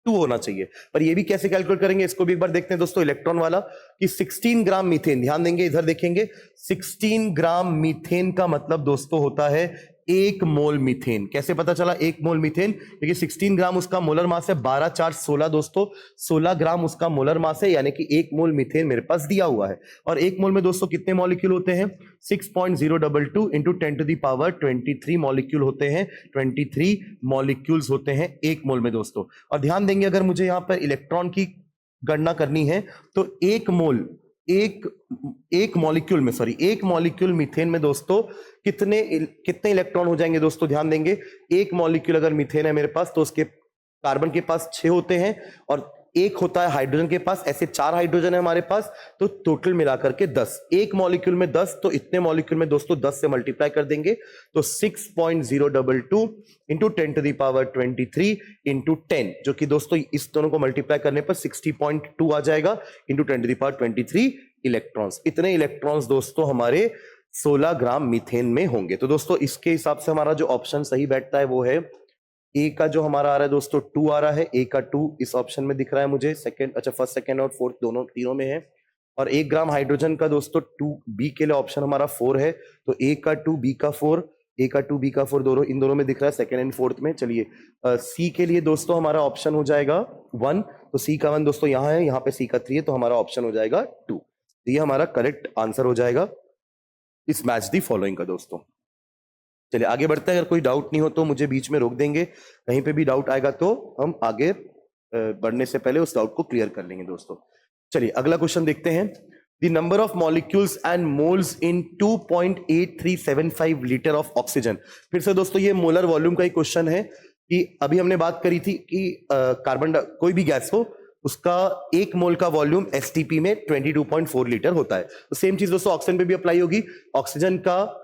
2 होना चाहिए। पर ये भी कैसे कैलकुलेट करेंगे इसको भी एक बार देखते हैं दोस्तों, इलेक्ट्रॉन वाला, कि 16 ग्राम मीथेन, ध्यान देंगे इधर देखेंगे, 16 ग्राम मीथेन का मतलब दोस्तों होता है 1 मोल मीथेन। कैसे पता चला 1 मोल मीथेन? क्योंकि 16 ग्राम उसका मोलर मास है, 12 4 16 दोस्तों, 16 ग्राम उसका मोलर मास है, यानी कि 1 मोल मीथेन मेरे पास दिया हुआ है। और 1 मोल में दोस्तों कितने मॉलिक्यूल होते हैं? 6.022 इंटू 10⁻23 मॉलिक्यूल होते हैं, 23 मॉलिक्यूल्स होते हैं 1 मोल में दोस्तों। और ध्यान देंगे अगर मुझे यहाँ पर इलेक्ट्रॉन की गणना करनी है तो 1 मोल, एक मॉलिक्यूल में, सॉरी 1 मॉलिक्यूल मीथेन में दोस्तों कितने इलेक्ट्रॉन हो जाएंगे दोस्तों? ध्यान देंगे 1 मॉलिक्यूल अगर मीथेन है मेरे पास तो उसके कार्बन के पास 6 होते हैं और एक होता है हाइड्रोजन के पास, ऐसे 4 हाइड्रोजन है हमारे पास, तो टोटल मिलाकर के 10। एक मॉलिक्यूल में 10, तो इतने मॉलिक्यूल में दोस्तों 10 से मल्टीप्लाई कर देंगे तो 6.022 इंटू 10⁻23 इंटू 10, जो कि दोस्तों इस दोनों को मल्टीप्लाई करने पर 60.2 आ जाएगा इंटू 10⁻23 इलेक्ट्रॉन्स। इतने इलेक्ट्रॉन्स दोस्तों हमारे 16 ग्राम मीथेन में होंगे। तो दोस्तों इसके हिसाब से हमारा जो ऑप्शन सही बैठता है वो है ए का जो हमारा आ रहा है दोस्तों 2 आ रहा है, ए का 2 इस ऑप्शन में दिख रहा है मुझे, सेकंड, अच्छा फर्स्ट सेकंड और फोर्थ दोनों तीनों में है। और 1 ग्राम हाइड्रोजन का दोस्तों 2 बी के लिए ऑप्शन हमारा 4 है, तो ए का 2 बी का 4, ए का 2 बी का 4 दोनों इन दोनों में दिख रहा है सेकंड एंड फोर्थ में। चलिए सी के लिए दोस्तों हमारा ऑप्शन हो जाएगा 1, तो सी का 1 दोस्तों यहाँ है, यहाँ पे सी का 3 है, तो हमारा ऑप्शन हो जाएगा 2। तो ये हमारा करेक्ट आंसर हो जाएगा इस मैच दी फॉलोइंग का दोस्तों। चलिए आगे बढ़ते हैं, अगर कोई डाउट नहीं हो तो मुझे बीच में रोक देंगे, कहीं पे भी डाउट आएगा तो हम आगे बढ़ने से पहले उस डाउट को क्लियर कर लेंगे दोस्तों। चलिए अगला क्वेश्चन देखते हैं। The number of molecules and moles in 2.8375 litre of oxygen. फिर से दोस्तों ये मोलर वॉल्यूम का ही क्वेश्चन है कि अभी हमने बात करी थी कि कार्बन कोई भी गैस हो उसका 1 मोल का वॉल्यूम एसटीपी में 22.4 लीटर होता है। तो सेम चीज दोस्तों ऑक्सीजन पे भी अप्लाई होगी। ऑक्सीजन का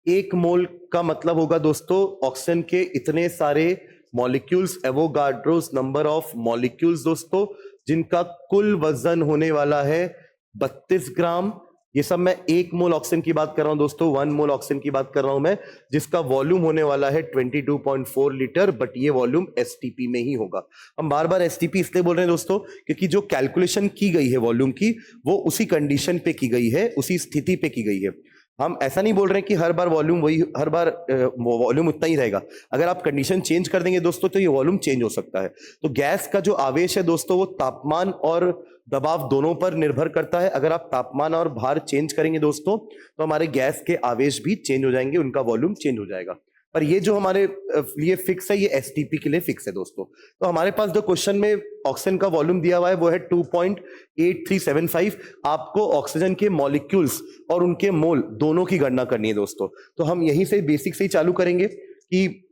1 मोल का मतलब होगा दोस्तों ऑक्सीजन के इतने सारे molecules, Avogadro's number of molecules दोस्तों, जिनका कुल वजन होने वाला है 32 ग्राम। ये सब मैं 1 मोल ऑक्सीजन की बात कर रहा हूं दोस्तों, 1 मोल ऑक्सीजन की बात कर रहा हूं मैं, जिसका वॉल्यूम होने वाला है 22.4 लीटर, बट ये वॉल्यूम एसटीपी में ही होगा। हम बार बार एसटीपी इसलिए बोल रहे हैं दोस्तों क्योंकि जो कैलकुलेशन की गई है वॉल्यूम की वो उसी कंडीशन पे की गई है, उसी स्थिति पे की गई है। हम ऐसा नहीं बोल रहे हैं कि हर बार वॉल्यूम वही, हर बार वॉल्यूम उतना ही रहेगा। अगर आप कंडीशन चेंज कर देंगे दोस्तों तो ये वॉल्यूम चेंज हो सकता है। तो गैस का जो आवेश है दोस्तों वो तापमान और दबाव दोनों पर निर्भर करता है। अगर आप तापमान और भार चेंज करेंगे दोस्तों तो हमारे गैस के आवेश भी चेंज हो जाएंगे, उनका वॉल्यूम चेंज हो जाएगा। पर ये जो हमारे लिए फिक्स है, ये एसटीपी के लिए फिक्स है दोस्तों। तो हमारे पास जो क्वेश्चन में ऑक्सीजन का वॉल्यूम दिया हुआ है वो है 2.8375। आपको ऑक्सीजन के मॉलिक्यूल्स और उनके मोल दोनों की गणना करनी है दोस्तों। तो हम यहीं से बेसिक से ही चालू करेंगे कि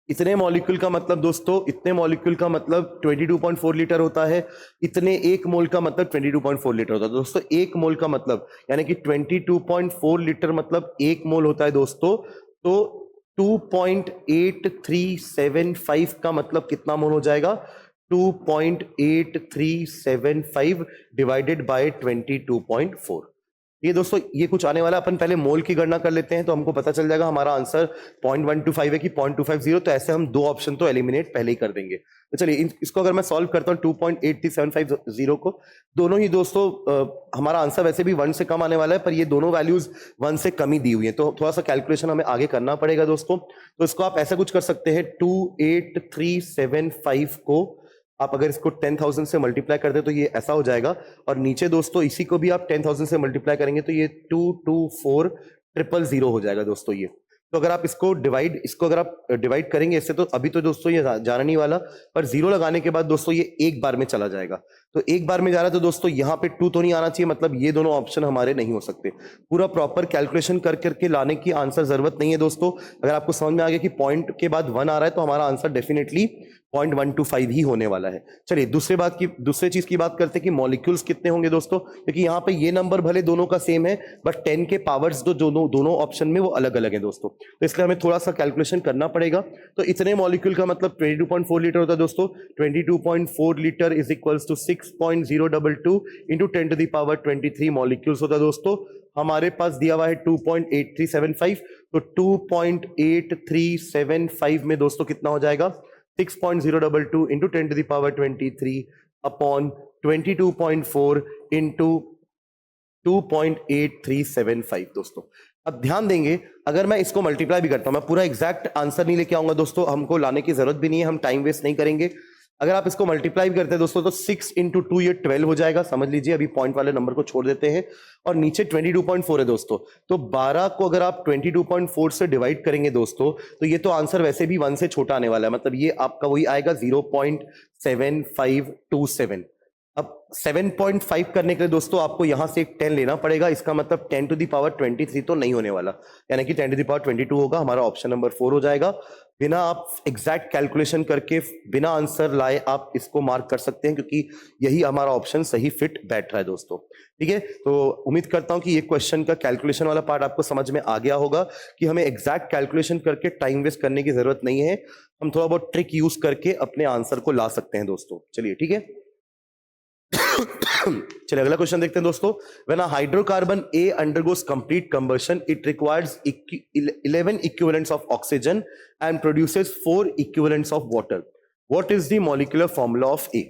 इतने मॉलिक्यूल का मतलब दोस्तों, इतने मॉलिक्यूल का मतलब 22.4 लीटर होता है, इतने 1 मोल का मतलब 22.4 लीटर होता है दोस्तों। 1 मोल का मतलब यानी कि 22.4 लीटर मतलब 1 मोल होता है दोस्तों। तो 2.8375 का मतलब कितना मोल हो जाएगा? 2.8375 डिवाइडेड बाय 22.4। ये दोस्तों ये कुछ आने वाला, अपन पहले मोल की गणना कर लेते हैं तो हमको पता चल जाएगा। हमारा आंसर 0.125 है कि 0.250, तो ऐसे हम 2 ऑप्शन तो एलिमिनेट पहले ही कर देंगे। तो चलिए इसको अगर मैं सॉल्व करता हूं 2.8375 को, दोनों ही दोस्तों हमारा आंसर वैसे भी 1 से कम आने वाला है, पर ये दोनों वैल्यूज 1 से कम ही दी हुई है, तो थोड़ा सा कैलकुलेशन हमें आगे करना पड़ेगा दोस्तों। तो इसको आप ऐसा कुछ कर सकते हैं, 28375 को आप अगर इसको 10,000 से मल्टीप्लाई कर दे तो ये ऐसा हो जाएगा, और नीचे दोस्तों इसी को भी आप 10,000 से मल्टीप्लाई करेंगे तो ये 224,000 हो जाएगा दोस्तों ये। तो अगर आप इसको अगर आप डिवाइड करेंगे इससे, तो अभी तो दोस्तों ये जाना नहीं वाला, पर 0 लगाने के बाद दोस्तों ये एक बार में चला जाएगा। तो एक बार में जा रहा है तो दोस्तों यहाँ पे 2 तो नहीं आना चाहिए, मतलब ये दोनों ऑप्शन हमारे नहीं हो सकते। पूरा प्रॉपर कैलकुलेशन कर करके लाने की आंसर जरूरत नहीं है दोस्तों। अगर आपको समझ में आ गया कि पॉइंट के बाद 1 आ रहा है तो हमारा आंसर डेफिनेटली 0.125 ही होने वाला है। चलिए दूसरे चीज की बात करते हैं कि मॉलिक्यूल्स कितने होंगे दोस्तों, क्योंकि यहाँ पे ये नंबर भले दोनों का सेम है बट 10 के पावर्स दोनों ऑप्शन में वो अलग अलग है दोस्तों, तो इसलिए हमें थोड़ा सा कैलकुलेशन करना पड़ेगा। तो इतने मॉलिक्यूल का मतलब 22.4 लीटर होता है दोस्तों। 22.4 litre is equals to 6.022 into 10⁻23 molecules होता है दोस्तों। हमारे पास दिया हुआ है 2.8375, तो 2.8375 में दोस्तों कितना हो जाएगा? 6.022 इंटू 10⁻23 अपॉन 22.4 इंटू 2.8375 दोस्तों। अब ध्यान देंगे, अगर मैं इसको मल्टीप्लाई भी करता हूं, मैं पूरा एग्जैक्ट आंसर नहीं लेके आऊंगा दोस्तों, हमको लाने की जरूरत भी नहीं है, हम टाइम वेस्ट नहीं करेंगे। अगर आप इसको मल्टीप्लाई भी करते हैं दोस्तों तो 6 इंटू 2 ये 12 हो जाएगा, समझ लीजिए। अभी पॉइंट वाले नंबर को छोड़ देते हैं, और नीचे 22.4 है दोस्तों, तो 12 को अगर आप 22.4 से डिवाइड करेंगे दोस्तों तो ये तो आंसर वैसे भी 1 से छोटा आने वाला है, मतलब ये आपका वही आएगा 0.7527। अब 7.5 करने के लिए दोस्तों आपको यहां से एक 10 लेना पड़ेगा, इसका मतलब 10 टू द पावर 23 तो नहीं होने वाला, यानी कि 10 टू द पावर 22 होगा, हमारा ऑप्शन नंबर 4 हो जाएगा। बिना आप एग्जैक्ट कैलकुलेशन करके बिना आंसर लाए आप इसको मार्क कर सकते हैं, क्योंकि यही हमारा ऑप्शन सही फिट बैठ रहा है दोस्तों। ठीक है, तो उम्मीद करता हूं कि ये क्वेश्चन का कैलकुलेशन वाला पार्ट आपको समझ में आ गया होगा कि हमें एग्जैक्ट कैलकुलेशन करके टाइम वेस्ट करने की जरूरत नहीं है, हम थोड़ा बहुत ट्रिक यूज करके अपने आंसर को ला सकते हैं दोस्तों। चलिए ठीक है, चलिए अगला क्वेश्चन देखते हैं दोस्तों। When a hydrocarbon A undergoes complete combustion, it requires 11 equivalents of oxygen and produces 4 equivalents of water. What is the molecular formula of A?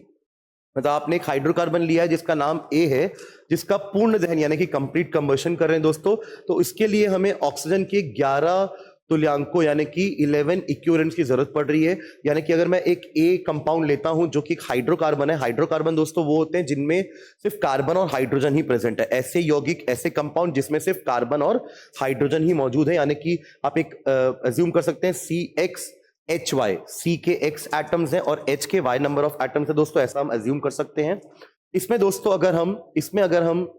मतलब आपने एक हाइड्रोकार्बन लिया है जिसका नाम A है, जिसका पूर्ण दहन यानी कि कंप्लीट कंबशन कर रहे हैं दोस्तों, तो इसके लिए हमें ऑक्सीजन के 11 तुल्यांकों यानी कि 11 इक्विवेलेंट्स की जरूरत पड़ रही है। यानी कि अगर मैं एक ए कंपाउंड लेता हूं जो कि एक हाइड्रोकार्बन है, हाइड्रोकार्बन दोस्तों वो होते हैं जिनमें सिर्फ कार्बन और हाइड्रोजन ही प्रेजेंट है। ऐसे यौगिक, ऐसे कंपाउंड जिसमें सिर्फ कार्बन और हाइड्रोजन ही मौजूद है, यानी कि आप एक अज्यूम कर सकते हैं CXHY, C के X एटम्स हैं और H के Y नंबर ऑफ एटम्स है दोस्तों, ऐसा हम अज्यूम कर सकते हैं। इसमें दोस्तों अगर हम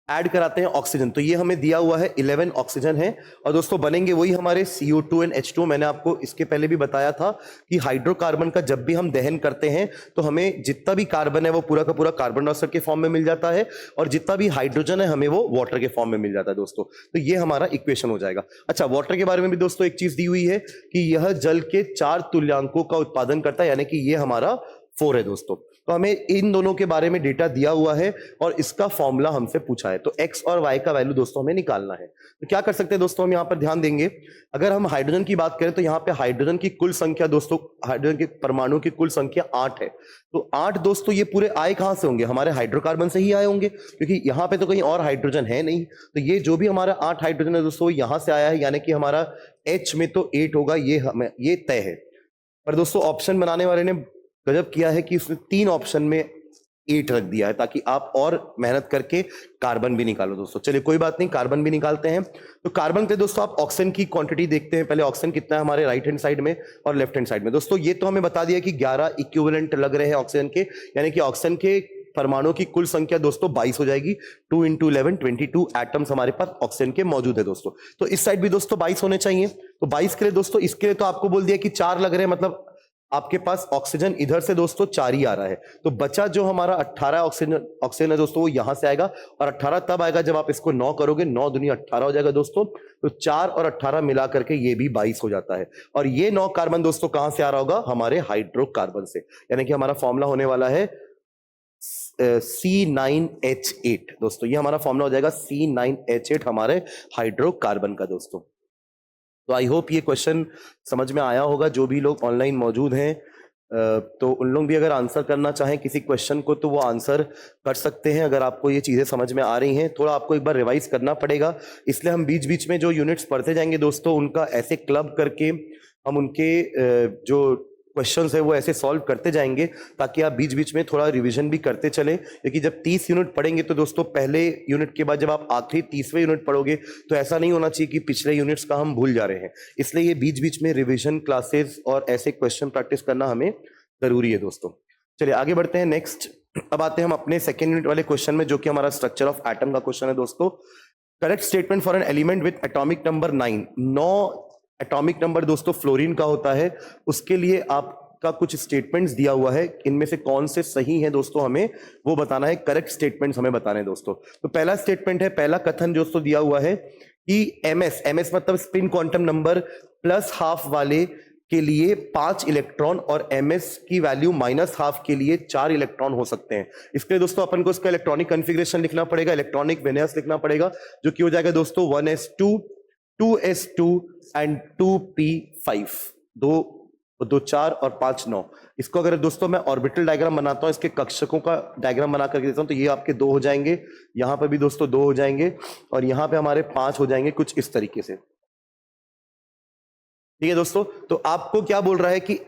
ऐड कराते हैं ऑक्सीजन, तो ये हमें दिया हुआ है 11 ऑक्सीजन है, और दोस्तों बनेंगे वही हमारे CO2 एंड H2। मैंने आपको इसके पहले भी बताया था कि हाइड्रोकार्बन का जब भी हम दहन करते हैं तो हमें जितना भी कार्बन है वो पूरा का पूरा कार्बन डाइऑक्साइड के फॉर्म में मिल जाता है, और जितना भी हाइड्रोजन है हमें वो वाटर के फॉर्म में मिल जाता है दोस्तों। तो ये हमारा इक्वेशन हो जाएगा। अच्छा, वाटर के बारे में भी दोस्तों एक चीज दी हुई है कि यह जल के 4 तुल्यांकों का उत्पादन करता है, यानी कि ये हमारा 4 है दोस्तों। तो हमें इन दोनों के बारे में डेटा दिया हुआ है और इसका फॉर्मूला हमसे पूछा है, तो x और y का वैल्यू दोस्तों हमें निकालना है। तो क्या कर सकते हैं दोस्तों, हम यहां पर ध्यान देंगे। अगर हम हाइड्रोजन की बात करें तो यहां पे हाइड्रोजन की कुल संख्या दोस्तों, हाइड्रोजन के परमाणु की कुल संख्या 8 है। तो 8 दोस्तों ये पूरे आए कहां से होंगे, हमारे हाइड्रोकार्बन से ही आए होंगे, क्योंकि यहां पे तो कहीं और हाइड्रोजन है नहीं। तो ये जो भी हमारा 8 हाइड्रोजन है दोस्तों यहां से आया है, यानी कि हमारा H में तो 8 होगा, ये तय है। पर दोस्तों ऑप्शन बनाने वाले ने गजब किया है कि उसने 3 ऑप्शन में 8 रख दिया है, ताकि आप और मेहनत करके कार्बन भी निकालो दोस्तों। चलिए कोई बात नहीं, कार्बन भी निकालते हैं। तो कार्बन पे दोस्तों आप ऑक्सीजन की क्वांटिटी देखते हैं। पहले ऑक्सीजन कितना है हमारे राइट हैंड साइड में और लेफ्ट हैंड साइड में। दोस्तों ये तो हमें बता दिया कि 11 इक्विवेलेंट लग रहे हैं ऑक्सीजन के, यानी कि ऑक्सीजन के परमाणु की कुल संख्या दोस्तों 22 हो जाएगी। 2 × 11 22 एटम्स हमारे पास ऑक्सीजन के मौजूद है दोस्तों। तो इस साइड भी दोस्तों 22 होने चाहिए। तो 22 के लिए दोस्तों, इसके लिए तो आपको बोल दिया कि 4 लग रहे हैं, मतलब आपके पास ऑक्सीजन इधर से दोस्तों 4 ही आ रहा है। तो बचा जो हमारा 18 ऑक्सीजन है दोस्तों वो यहां से आएगा, और 18 तब आएगा जब आप इसको 9 करोगे, 9 दूनी 18 हो जाएगा दोस्तों। तो 4 और 18 मिला करके ये भी 22 हो जाता है। और ये 9 कार्बन दोस्तों कहां से आ रहा होगा, हमारे हाइड्रोकार्बन से, यानी कि हमारा फॉर्मूला होने वाला है C9H8 दोस्तों। ये हमारा फॉर्मूला हो जाएगा C9H8 हमारे हाइड्रोकार्बन का दोस्तों। तो आई होप ये क्वेश्चन समझ में आया होगा। जो भी लोग ऑनलाइन मौजूद हैं तो उन लोग भी अगर आंसर करना चाहें किसी क्वेश्चन को तो वो आंसर कर सकते हैं, अगर आपको ये चीज़ें समझ में आ रही हैं। थोड़ा आपको एक बार रिवाइज करना पड़ेगा, इसलिए हम बीच बीच में जो यूनिट्स पढ़ते जाएंगे दोस्तों उनका ऐसे क्लब करके हम उनके जो क्वेश्चंस है वो ऐसे सॉल्व करते जाएंगे, ताकि आप बीच बीच में थोड़ा रिवीजन भी करते चलें। क्योंकि जब 30 यूनिट पढ़ेंगे तो दोस्तों पहले यूनिट के बाद जब आप आखिरी 30वें यूनिट पढ़ोगे तो ऐसा नहीं होना चाहिए कि पिछले यूनिट्स का हम भूल जा रहे हैं। इसलिए ये बीच बीच में रिविजन क्लासेस और ऐसे क्वेश्चन प्रैक्टिस करना हमें जरूरी है दोस्तों। चलिए आगे बढ़ते हैं नेक्स्ट। अब आते हैं हम अपने सेकेंड यूनिट वाले क्वेश्चन में, जो कि हमारा स्ट्रक्चर ऑफ एटम का क्वेश्चन है दोस्तों। Correct statement for an element with atomic number 9। 9 atomic number दोस्तों फ्लोरीन का होता है। उसके लिए आपका कुछ स्टेटमेंट्स दिया हुआ है, इनमें से कौन से सही हैं दोस्तों हमें वो बताना है। करेक्ट स्टेटमेंट्स हमें बताने हैं दोस्तों। तो पहला स्टेटमेंट है, पहला कथन दोस्तों दिया हुआ है कि MS मतलब स्पिन क्वांटम नंबर +½ वाले के लिए 5 इलेक्ट्रॉन और MS की वैल्यू -½ के लिए 4 इलेक्ट्रॉन हो सकते हैं। इसके लिए दोस्तों अपन को इसका इलेक्ट्रॉनिक कॉन्फ़िगरेशन लिखना पड़ेगा, इलेक्ट्रॉनिक विन्यास लिखना पड़ेगा, जो कि हो जाएगा दोस्तों 1s2 2s2 एंड 2p5। 2 4 और 5 9। इसको अगर दोस्तों मैं ऑर्बिटल डायग्राम बनाता हूं, इसके कक्षकों का डायग्राम बना करके देता हूं, तो ये आपके 2 हो जाएंगे, यहां पर भी दोस्तों 2 हो जाएंगे, और यहां पे हमारे 5 हो जाएंगे, कुछ इस तरीके से। ठीक है दोस्तों, तो आपको क्या बोल रहा है कि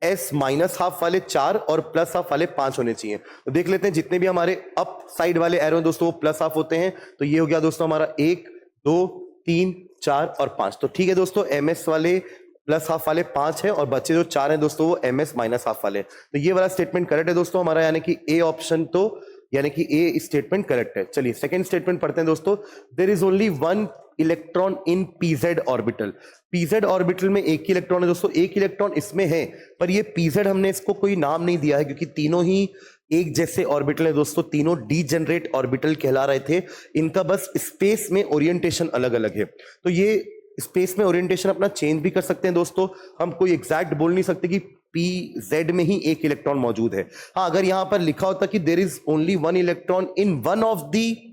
S -½ वाले 4 और +½ वाले 5 होने चाहिए। तो देख लेते हैं, जितने भी हमारे अप साइड वाले एरो दोस्तों वो +½ होते हैं। तो ये हो गया दोस्तों हमारा 1 2 3 4 और 5। तो ठीक है दोस्तों, MS वाले प्लस हाफ वाले 5 है और बचे जो 4 हैं दोस्तों वो ms माइनस हाफ वाले हैं। तो ये वाला स्टेटमेंट करेक्ट है दोस्तों हमारा, यानी कि ए ऑप्शन तो यानी कि ए स्टेटमेंट करेक्ट है। चलिए सेकंड स्टेटमेंट पढ़ते हैं दोस्तों। There is only one electron in pz orbital. pz orbital में एक ही इलेक्ट्रॉन है दोस्तों, एक इलेक्ट्रॉन इसमें है, पर ये pz हमने इसको कोई नाम नहीं दिया है क्योंकि तीनों ही एक जैसे ऑर्बिटल है दोस्तों, तीनों डीजेनरेट ऑर्बिटल कहला रहे थे। इनका बस स्पेस में ओरिएंटेशन अलग अलग है, तो ये स्पेस में ओरिएंटेशन अपना चेंज भी कर सकते हैं दोस्तों। हम कोई एग्जैक्ट बोल नहीं सकते कि pz में ही एक इलेक्ट्रॉन मौजूद है। हाँ, अगर यहां पर लिखा होता कि there is only one electron in one of the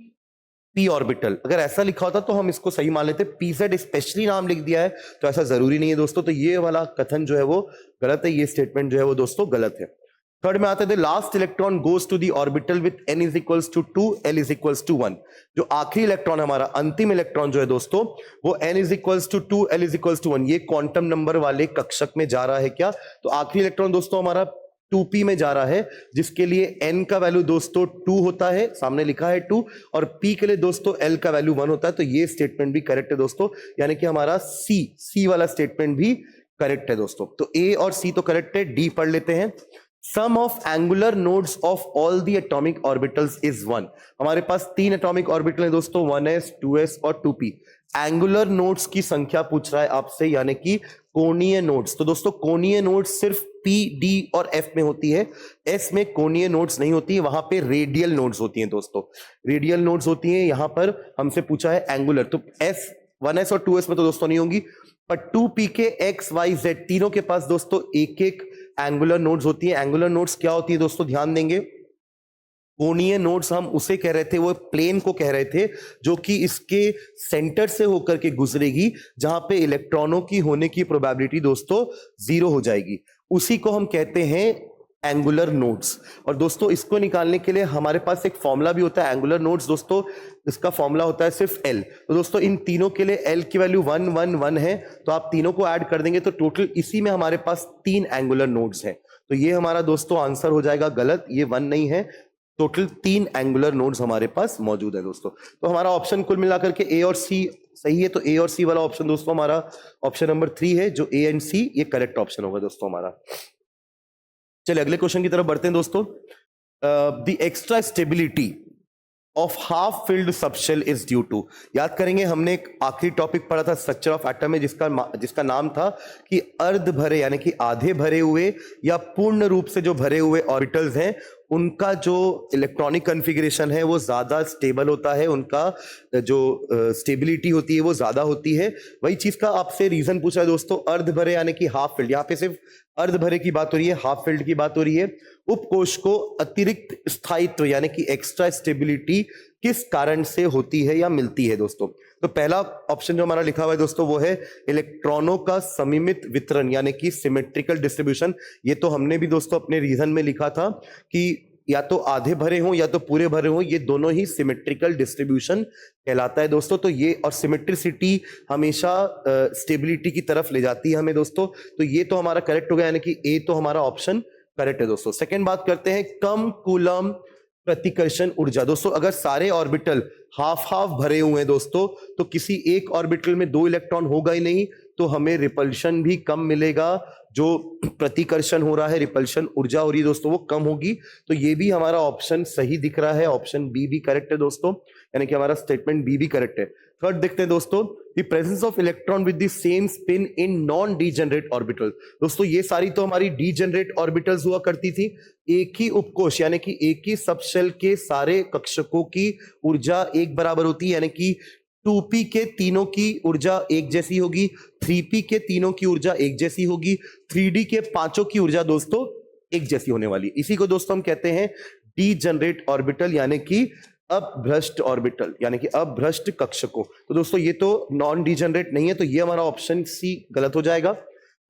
p orbital, अगर ऐसा लिखा होता तो हम इसको सही मान लेते। pz स्पेशली नाम लिख दिया है तो ऐसा जरूरी नहीं है दोस्तों, तो ये वाला कथन जो है वो गलत है, ये स्टेटमेंट जो है वो दोस्तों गलत है। थर्ड में आते थे last electron goes to the orbital with n is equals to 2, l is equals to 1। जो आखिरी इलेक्ट्रॉन हमारा अंतिम इलेक्ट्रॉन जो है दोस्तों वो n is equals to 2, l is equals to 1, ये क्वांटम नंबर वाले कक्षक में जा रहा है क्या? तो आखिरी इलेक्ट्रॉन दोस्तों हमारा 2p में जा रहा है, जिसके लिए n का वैल्यू दोस्तों 2 होता है, सामने लिखा है 2, और p के लिए दोस्तों l का वैल्यू 1 होता है। तो ये स्टेटमेंट भी करेक्ट है दोस्तों, यानी कि हमारा c वाला स्टेटमेंट भी करेक्ट है दोस्तों। तो a और c तो करेक्ट है। d पढ़ लेते हैं। Sum of angular nodes of all the atomic orbitals is 1। हमारे पास 3 एटॉमिक ऑर्बिटल है दोस्तों, 1s 2s और 2p। एंगुलर नोड्स की संख्या पूछ रहा है आपसे, यानी कि कोणीय नोड्स। तो दोस्तों कोणीय नोड्स सिर्फ p, d और f में होती है, s में कोणीय नोड्स नहीं होती है, वहां पे रेडियल नोड्स होती हैं दोस्तों, रेडियल नोड्स होती हैं। यहां पर हमसे पूछा है एंगुलर, तो s 1s और 2s में तो दोस्तों नहीं होंगी, पर 2p के x y z तीनों के पास दोस्तों एक एक एंगुलर नोड्स होती है। एंगुलर नोड्स क्या होती है दोस्तों, ध्यान देंगे। कोणीय नोड्स हम उसे कह रहे थे, वो प्लेन को कह रहे थे जो कि इसके सेंटर से होकर के गुजरेगी, जहां पे इलेक्ट्रॉनों की होने की प्रोबेबिलिटी दोस्तों 0 हो जाएगी, उसी को हम कहते हैं एंगुलर नोड्स। और दोस्तों इसको निकालने के लिए हमारे पास एक फॉर्मूला भी होता है एंगुलर नोड्स दोस्तों, इसका फॉर्मूला होता है सिर्फ L। तो दोस्तों इन तीनों के लिए L की वैल्यू 1 1 1 है, तो आप तीनों को ऐड कर देंगे तो टोटल इसी में हमारे पास 3 एंगुलर नोड्स हैं। तो ये हमारा दोस्तों आंसर हो जाएगा गलत, ये 1 नहीं है, टोटल 3 एंगुलर नोड्स हमारे पास मौजूद है दोस्तों। तो हमारा ऑप्शन कुल मिलाकर के A और C सही है, तो A और C वाला ऑप्शन दोस्तों हमारा ऑप्शन नंबर 3 है, जो A एंड C ये करेक्ट ऑप्शन होगा दोस्तों हमारा। चलिए अगले क्वेश्चन की तरफ बढ़ते हैं दोस्तों। The extra stability of half filled subshell is due to. याद करेंगे हमने एक आखिरी टॉपिक पढ़ा था स्ट्रक्चर ऑफ एटम में, जिसका नाम था कि अर्ध भरे यानी कि आधे भरे हुए या पूर्ण रूप से जो भरे हुए ऑर्बिटल्स हैं उनका जो इलेक्ट्रॉनिक कॉन्फ़िगरेशन है वो ज्यादा स्टेबल होता है, उनका जो स्टेबिलिटी होती है वो ज्यादा होती है। वही चीज का आपसे रीजन पूछा है दोस्तों, अर्ध भरे यानी कि हाफ फिल्ड, यहाँ पे सिर्फ अर्ध भरे की बात हो रही है, हाफ फिल्ड की बात हो रही है। उपकोष को अतिरिक्त स्थायित्व यानी कि एक्स्ट्रा स्टेबिलिटी किस कारण से होती है या मिलती है दोस्तों? तो पहला ऑप्शन जो हमारा लिखा हुआ है दोस्तों वो है इलेक्ट्रॉनों का समिमित वितरण यानी कि सिमेट्रिकल डिस्ट्रीब्यूशन। ये तो हमने भी दोस्तों अपने रीजन में लिखा था कि या तो आधे भरे हों या तो पूरे भरे हों, ये दोनों ही सिमेट्रिकल डिस्ट्रीब्यूशन कहलाता है दोस्तों। तो ये और सिमेट्रिसिटी हमेशा स्टेबिलिटी की तरफ ले जाती है हमें दोस्तों। तो ये तो हमारा करेक्ट हो गया, यानी कि ए तो हमारा ऑप्शन करेक्ट है दोस्तों। सेकंड बात करते हैं कम कूलम प्रतिकर्षण ऊर्जा। दोस्तों अगर सारे ऑर्बिटल हाफ हाफ भरे हुए हैं दोस्तों, तो किसी एक ऑर्बिटल में 2 इलेक्ट्रॉन होगा ही नहीं, तो हमें रिपल्शन भी कम मिलेगा। जो प्रतिकर्षण हो रहा है, रिपल्शन ऊर्जा हो रही है दोस्तों, वो कम होगी। तो ये भी हमारा ऑप्शन सही दिख रहा है, ऑप्शन बी भी करेक्ट है दोस्तों, यानी कि हमारा स्टेटमेंट बी भी करेक्ट है। थर्ड देखते हैं दोस्तों, the presence of electron with the same spin in non degenerate orbital. दोस्तों ये सारी तो हमारी डीजेनरेट ऑर्बिटल्स हुआ करती थी। एक ही उपकोष यानी कि एक ही सबशेल के सारे कक्षकों की ऊर्जा एक बराबर होती है, यानी कि 2p के तीनों की ऊर्जा एक जैसी होगी, 3p के तीनों की ऊर्जा एक जैसी होगी, 3d के पांचों की ऊर्जा दोस्तों एक जैसी होने वाली। इसी को दोस्तों हम कहते हैं डीजेनरेट ऑर्बिटल यानी कि अभ्रष्ट ऑर्बिटल यानी कि अभ्रष्ट कक्षकों। तो दोस्तों ये तो नॉन डीजेनरेट नहीं है, तो ये हमारा ऑप्शन सी गलत हो जाएगा।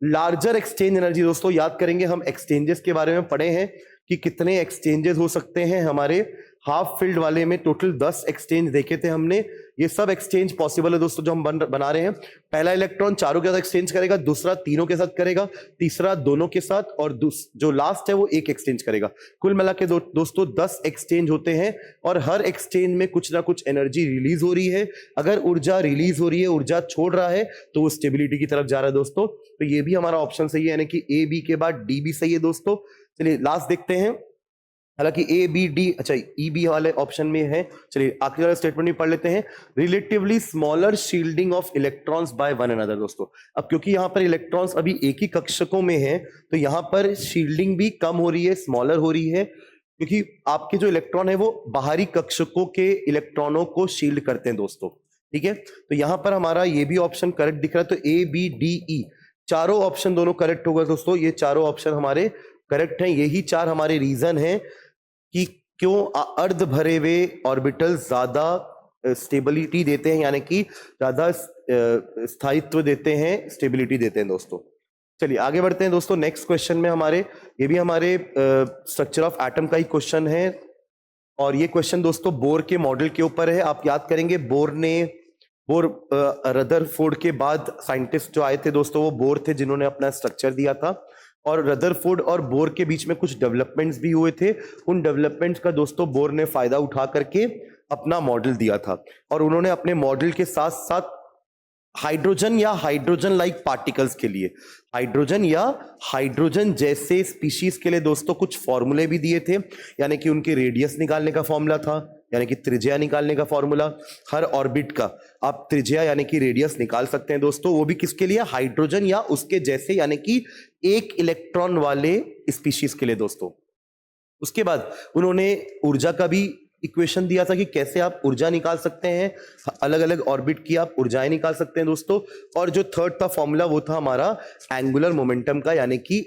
लार्जर एक्सचेंज एनर्जी, दोस्तों याद करेंगे हम एक्सचेंजेस के बारे में पढ़े हैं कि कितने एक्सचेंजेस हो सकते हैं हमारे हाफ फील्ड वाले में। टोटल 10 एक्सचेंज देखे थे हमने, ये सब एक्सचेंज पॉसिबल है दोस्तों जो हम बना रहे हैं। पहला इलेक्ट्रॉन चारों के साथ एक्सचेंज करेगा, दूसरा तीनों के साथ करेगा, तीसरा दोनों के साथ, और जो लास्ट है वो एक एक्सचेंज करेगा। कुल मिला के दोस्तों 10 एक्सचेंज होते हैं और हर एक्सचेंज में कुछ ना कुछ एनर्जी रिलीज हो रही है। अगर ऊर्जा रिलीज हो रही है, ऊर्जा छोड़ रहा है, तो वो स्टेबिलिटी की तरफ जा रहा है दोस्तों। तो ये भी हमारा ऑप्शन सही है, यानी कि ए बी के बाद डी भी सही है दोस्तों। चलिए लास्ट देखते हैं, हालांकि ए बी डी, अच्छा ई बी वाले ऑप्शन में है। चलिए आखिरी वाला स्टेटमेंट भी पढ़ लेते हैं, relatively smaller shielding of electrons by one another. दोस्तों अब क्योंकि यहाँ पर इलेक्ट्रॉन्स अभी एक ही कक्षकों में है, तो यहाँ पर शील्डिंग भी कम हो रही है, स्मॉलर हो रही है, क्योंकि आपके जो इलेक्ट्रॉन है वो बाहरी कक्षकों के इलेक्ट्रॉनों को शील्ड करते हैं दोस्तों। ठीक है, तो यहाँ पर हमारा ये भी ऑप्शन करेक्ट दिख रहा है। तो ए बी डी ई चारों ऑप्शन दोनों करेक्ट होगा दोस्तों। ये चारों ऑप्शन हमारे करेक्ट हैं। यही चार हमारे रीजन हैं कि क्यों अर्ध भरे हुए ऑर्बिटल ज्यादा स्टेबिलिटी देते हैं, यानी कि ज्यादा स्थायित्व देते हैं, स्टेबिलिटी देते हैं दोस्तों। चलिए आगे बढ़ते हैं दोस्तों नेक्स्ट क्वेश्चन में। हमारे ये भी हमारे स्ट्रक्चर ऑफ एटम का ही क्वेश्चन है, और ये क्वेश्चन दोस्तों बोर के मॉडल के ऊपर है। आप याद करेंगे बोर रदरफोर्ड के बाद साइंटिस्ट जो आए थे दोस्तों, वो बोर थे जिन्होंने अपना स्ट्रक्चर दिया था, और रदरफोर्ड और बोर के बीच में कुछ डेवलपमेंट्स भी हुए थे। उन डेवलपमेंट्स का दोस्तों बोर ने फायदा उठा करके अपना मॉडल दिया था, और उन्होंने अपने मॉडल के साथ साथ हाइड्रोजन या हाइड्रोजन लाइक पार्टिकल्स के लिए, हाइड्रोजन या हाइड्रोजन जैसे स्पीशीज के लिए दोस्तों कुछ फॉर्मूले भी दिए थे, यानी कि उनके रेडियस निकालने का फॉर्मूला था, यानी कि त्रिज्या निकालने का फॉर्मूला। हर ऑर्बिट का आप त्रिज्या यानी कि रेडियस निकाल सकते हैं दोस्तों, वो भी किसके लिए, हाइड्रोजन या उसके जैसे, यानी कि एक इलेक्ट्रॉन वाले स्पीशीज के लिए दोस्तों। उसके बाद उन्होंने ऊर्जा का भी इक्वेशन दिया था कि कैसे आप ऊर्जा निकाल सकते हैं, अलग अलग ऑर्बिट की आप ऊर्जाएं निकाल सकते हैं दोस्तों। और जो थर्ड था फॉर्मूला वो था हमारा एंगुलर मोमेंटम का, यानी कि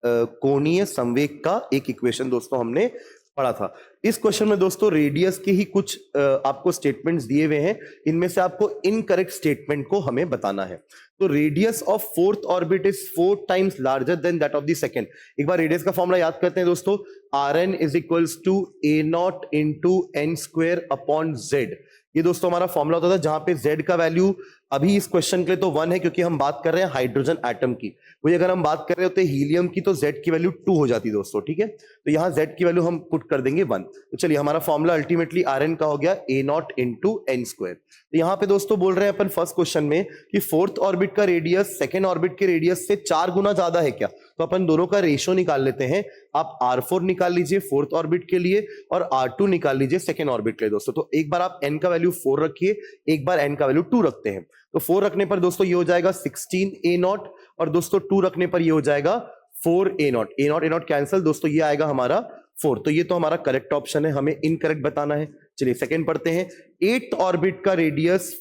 कोणीय संवेग का एक इक्वेशन दोस्तों हमने पढ़ा था। इस क्वेश्चन में दोस्तों रेडियस के ही कुछ आपको स्टेटमेंट्स दिए हुए हैं, इनमें से आपको इनकरेक्ट स्टेटमेंट को हमें बताना है। तो radius of fourth orbit is 4 times larger than that of the second. एक बार रेडियस का फॉर्मूला याद करते हैं दोस्तों, Rn is equals to a0 into n square upon z। ये दोस्तों हमारा फॉर्मूला होता था, जहां पे z का वैल्यू अभी इस क्वेश्चन के लिए तो 1 है, क्योंकि हम बात कर रहे हैं हाइड्रोजन एटम की। वही अगर हम बात कर रहे होते हीलियम की तो z की वैल्यू 2 हो जाती दोस्तों। ठीक है, तो यहाँ z की वैल्यू हम पुट कर देंगे 1। तो चलिए हमारा फॉर्मूला अल्टीमेटली Rn का हो गया a0 इंटू n स्क्वायर। तो यहाँ पे दोस्तों बोल रहे हैं अपन फर्स्ट क्वेश्चन में कि फोर्थ ऑर्बिट का रेडियस सेकेंड ऑर्बिट के रेडियस से 4 गुना ज्यादा है क्या, तो अपन दोनों का रेशियो निकाल लेते हैं। आप R4 निकाल लीजिए फोर्थ ऑर्बिट के लिए, और R2 निकाल लीजिए सेकेंड ऑर्बिट के लिए दोस्तों। तो एक बार आप n का वैल्यू 4 रखिए, एक बार n का वैल्यू 2 रखते हैं। तो 4 रखने पर दोस्तों ये हो जाएगा 16a0, और दोस्तों 2 रखने पर ये हो जाएगा 4a0। a0 कैंसिल दोस्तों, ये आएगा हमारा 4। तो ये तो हमारा करेक्ट ऑप्शन है, हमें इनकरेक्ट बताना है। चलिए सेकंड पढ़ते हैं। 8th ऑर्बिट का रेडियस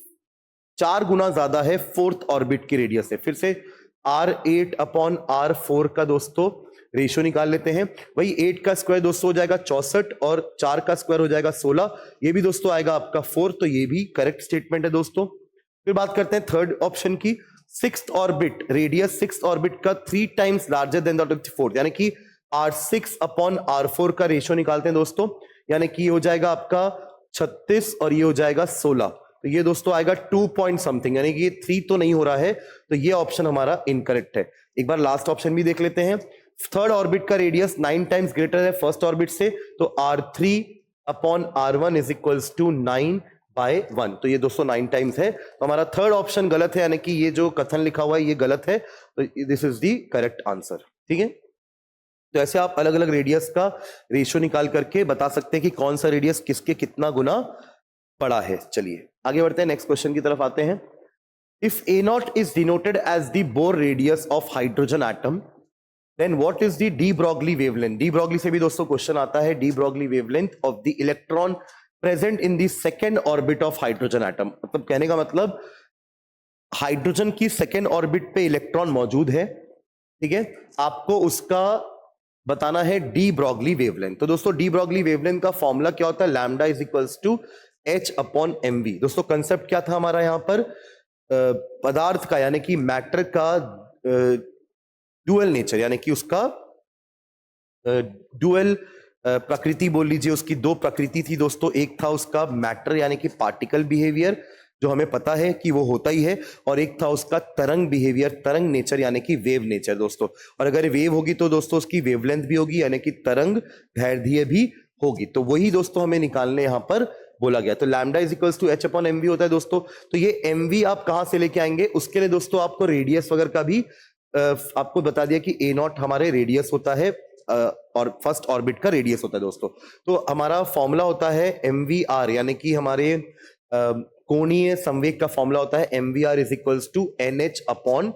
4 गुना ज्यादा है फोर्थ ऑर्बिट के रेडियस से। फिर से R8 अपॉन R4 का दोस्तों रेशियो निकाल लेते हैं। वही 8 का स्क्वायर दोस्तों हो जाएगा 64, और 4 का स्क्वायर हो जाएगा 16। ये भी दोस्तों आएगा आपका 4, तो ये भी करेक्ट स्टेटमेंट है दोस्तों। फिर बात करते हैं थर्ड ऑप्शन की। 6th orbit radius 6th orbit का 3 times larger than that of the fourth, यानी कि R6 अपॉन R4 का रेशियो निकालते हैं दोस्तों, यानी कि ये हो जाएगा आपका 36 और ये हो जाएगा 16। तो ये दोस्तों आएगा 2 पॉइंट समथिंग, यानी कि ये 3 तो नहीं हो रहा है, तो ये ऑप्शन हमारा इनकरेक्ट है। एक बार लास्ट ऑप्शन भी देख लेते हैं। थर्ड ऑर्बिट का रेडियस 9 टाइम्स ग्रेटर है फर्स्ट ऑर्बिट से, तो R3 upon R1 is equals to 9/1। तो ये दोस्तों 9 टाइम्स है, तो हमारा थर्ड ऑप्शन गलत है, यानी कि ये जो कथन लिखा हुआ है ये गलत है। तो this is the correct answer. ठीक है, तो ऐसे आप अलग अलग रेडियस का रेशियो निकाल करके बता सकते हैं कि कौन सा रेडियस किसके कितना गुना बड़ा है। चलिए आगे बढ़ते हैं, नेक्स्ट क्वेश्चन की तरफ आते हैं। If A0 is denoted as the Bohr radius of hydrogen atom, then what is the de Broglie wavelength. De Broglie से भी दोस्तों क्वेश्चन आता है, de Broglie wavelength of the electron present in the second orbit of hydrogen atom. मतलब कहने का मतलब hydrogen की सेकेंड ऑर्बिट पे इलेक्ट्रॉन मौजूद है, ठीक है, आपको उसका बताना है डी ब्रॉगली वेवलेंथ। तो दोस्तों डी ब्रॉगली वेवलेंथ का फॉर्मूला क्या होता है, lambda is equals to h upon mv। दोस्तों कंसेप्ट क्या था हमारा यहाँ पर, पदार्थ का यानी कि मैटर का डुअल नेचर, यानी कि उसका डुअल प्रकृति बोल लीजिए, उसकी दो प्रकृति थी दोस्तों। एक था उसका मैटर यानी कि पार्टिकल बिहेवियर, जो हमें पता है कि वो होता ही है, और एक था उसका तरंग बिहेवियर, तरंग नेचर यानी कि वेव नेचर दोस्तों। और अगर वेव होगी तो दोस्तों उसकी वेवलेंथ भी होगी यानी कि तरंग दैर्ध्य भी होगी। तो वही दोस्तों हमें निकालने यहाँ पर बोला गया। तो lambda is equals to H upon M V होता है दोस्तों। तो ये एम वी आप कहाँ से लेके आएंगे, उसके लिए दोस्तों आपको रेडियस वगैरह का भी आपको बता दिया कि ए नॉट हमारे रेडियस होता है और फर्स्ट ऑर्बिट का रेडियस होता है दोस्तों। तो हमारा फॉर्मूला होता है एम वी आर, यानी कि हमारे कोणीय संवेग का फॉर्मूला होता है M V R is equals to N H upon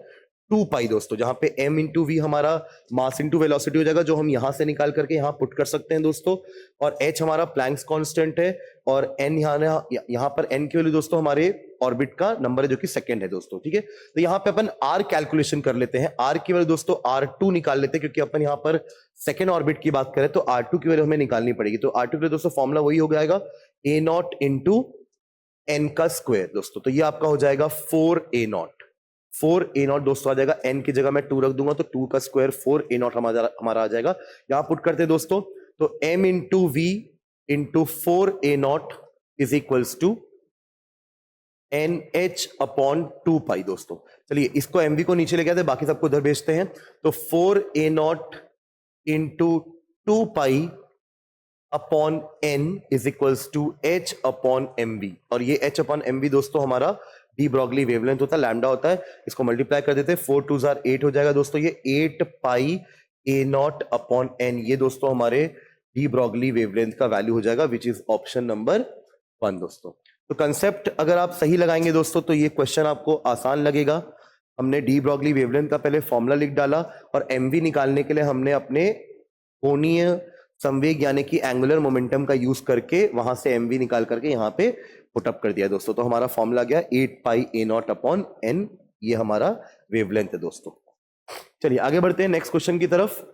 2 pi दोस्तों, जहां पे m इंटू वी हमारा मास इंटू वेलोसिटी हो जाएगा, जो हम यहां से निकाल करके यहां पुट कर सकते हैं दोस्तों। और h हमारा प्लैंक्स कांस्टेंट है, और n यहाँ पर n की वैल्यू दोस्तों हमारे ऑर्बिट का नंबर है जो कि सेकंड है दोस्तों। ठीक है, तो यहाँ पे अपन r कैलकुलेशन कर लेते हैं। r की वैल्यू दोस्तों r2 निकाल लेते हैं, क्योंकि अपन यहाँ पर सेकंड ऑर्बिट की बात करें तो r2 की वैल्यू हमें निकालनी पड़ेगी। तो r2 के लिए दोस्तों फॉर्मूला वही हो जाएगा a नॉट इंटू n का स्क्वायर दोस्तों। तो ये आपका हो जाएगा 4a नॉट, 4a नॉट दोस्तों आ जाएगा, n की जगह मैं 2 रख दूंगा तो 2 का स्क्वायर 4a नॉट हमारा आ जाएगा। यहां पुट करते हैं दोस्तों, तो m into V into 4a not is equals to N H upon 2 pi दोस्तों। चलिए इसको mv को नीचे ले गए थे, बाकी सबको उधर भेजते हैं। तो 4a not into 2 pi upon n is equals to h upon mv, और ये h अपॉन mv दोस्तों हमारा डी ब्रॉगली वेवलेंथ होता है, लैम्डा होता है। इसको मल्टीप्लाई कर देते हैं, 4 2 8 हो जाएगा दोस्तों, ये 8 पाई a नॉट अपॉन n, ये दोस्तों हमारे डी ब्रॉगली वेवलेंथ का वैल्यू हो जाएगा, विच इज ऑप्शन नंबर 1 दोस्तों। तो कंसेप्ट अगर आप सही लगाएंगे दोस्तों तो ये क्वेश्चन आपको आसान लगेगा। हमने डी ब्रॉगली वेवलेंथ का पहले फॉर्मूला लिख डाला, और mv निकालने के लिए हमने अपने कोणीय संवेग यानी कि एंगुलर मोमेंटम का यूज करके वहां से mv निकाल करके यहाँ पे पुटअप कर दिया दोस्तों। तो हमारा फॉर्मूला गया 8 पाई a नॉट अपॉन n, ये हमारा वेवलेंथ है दोस्तों। चलिए आगे बढ़ते हैं नेक्स्ट क्वेश्चन की तरफ।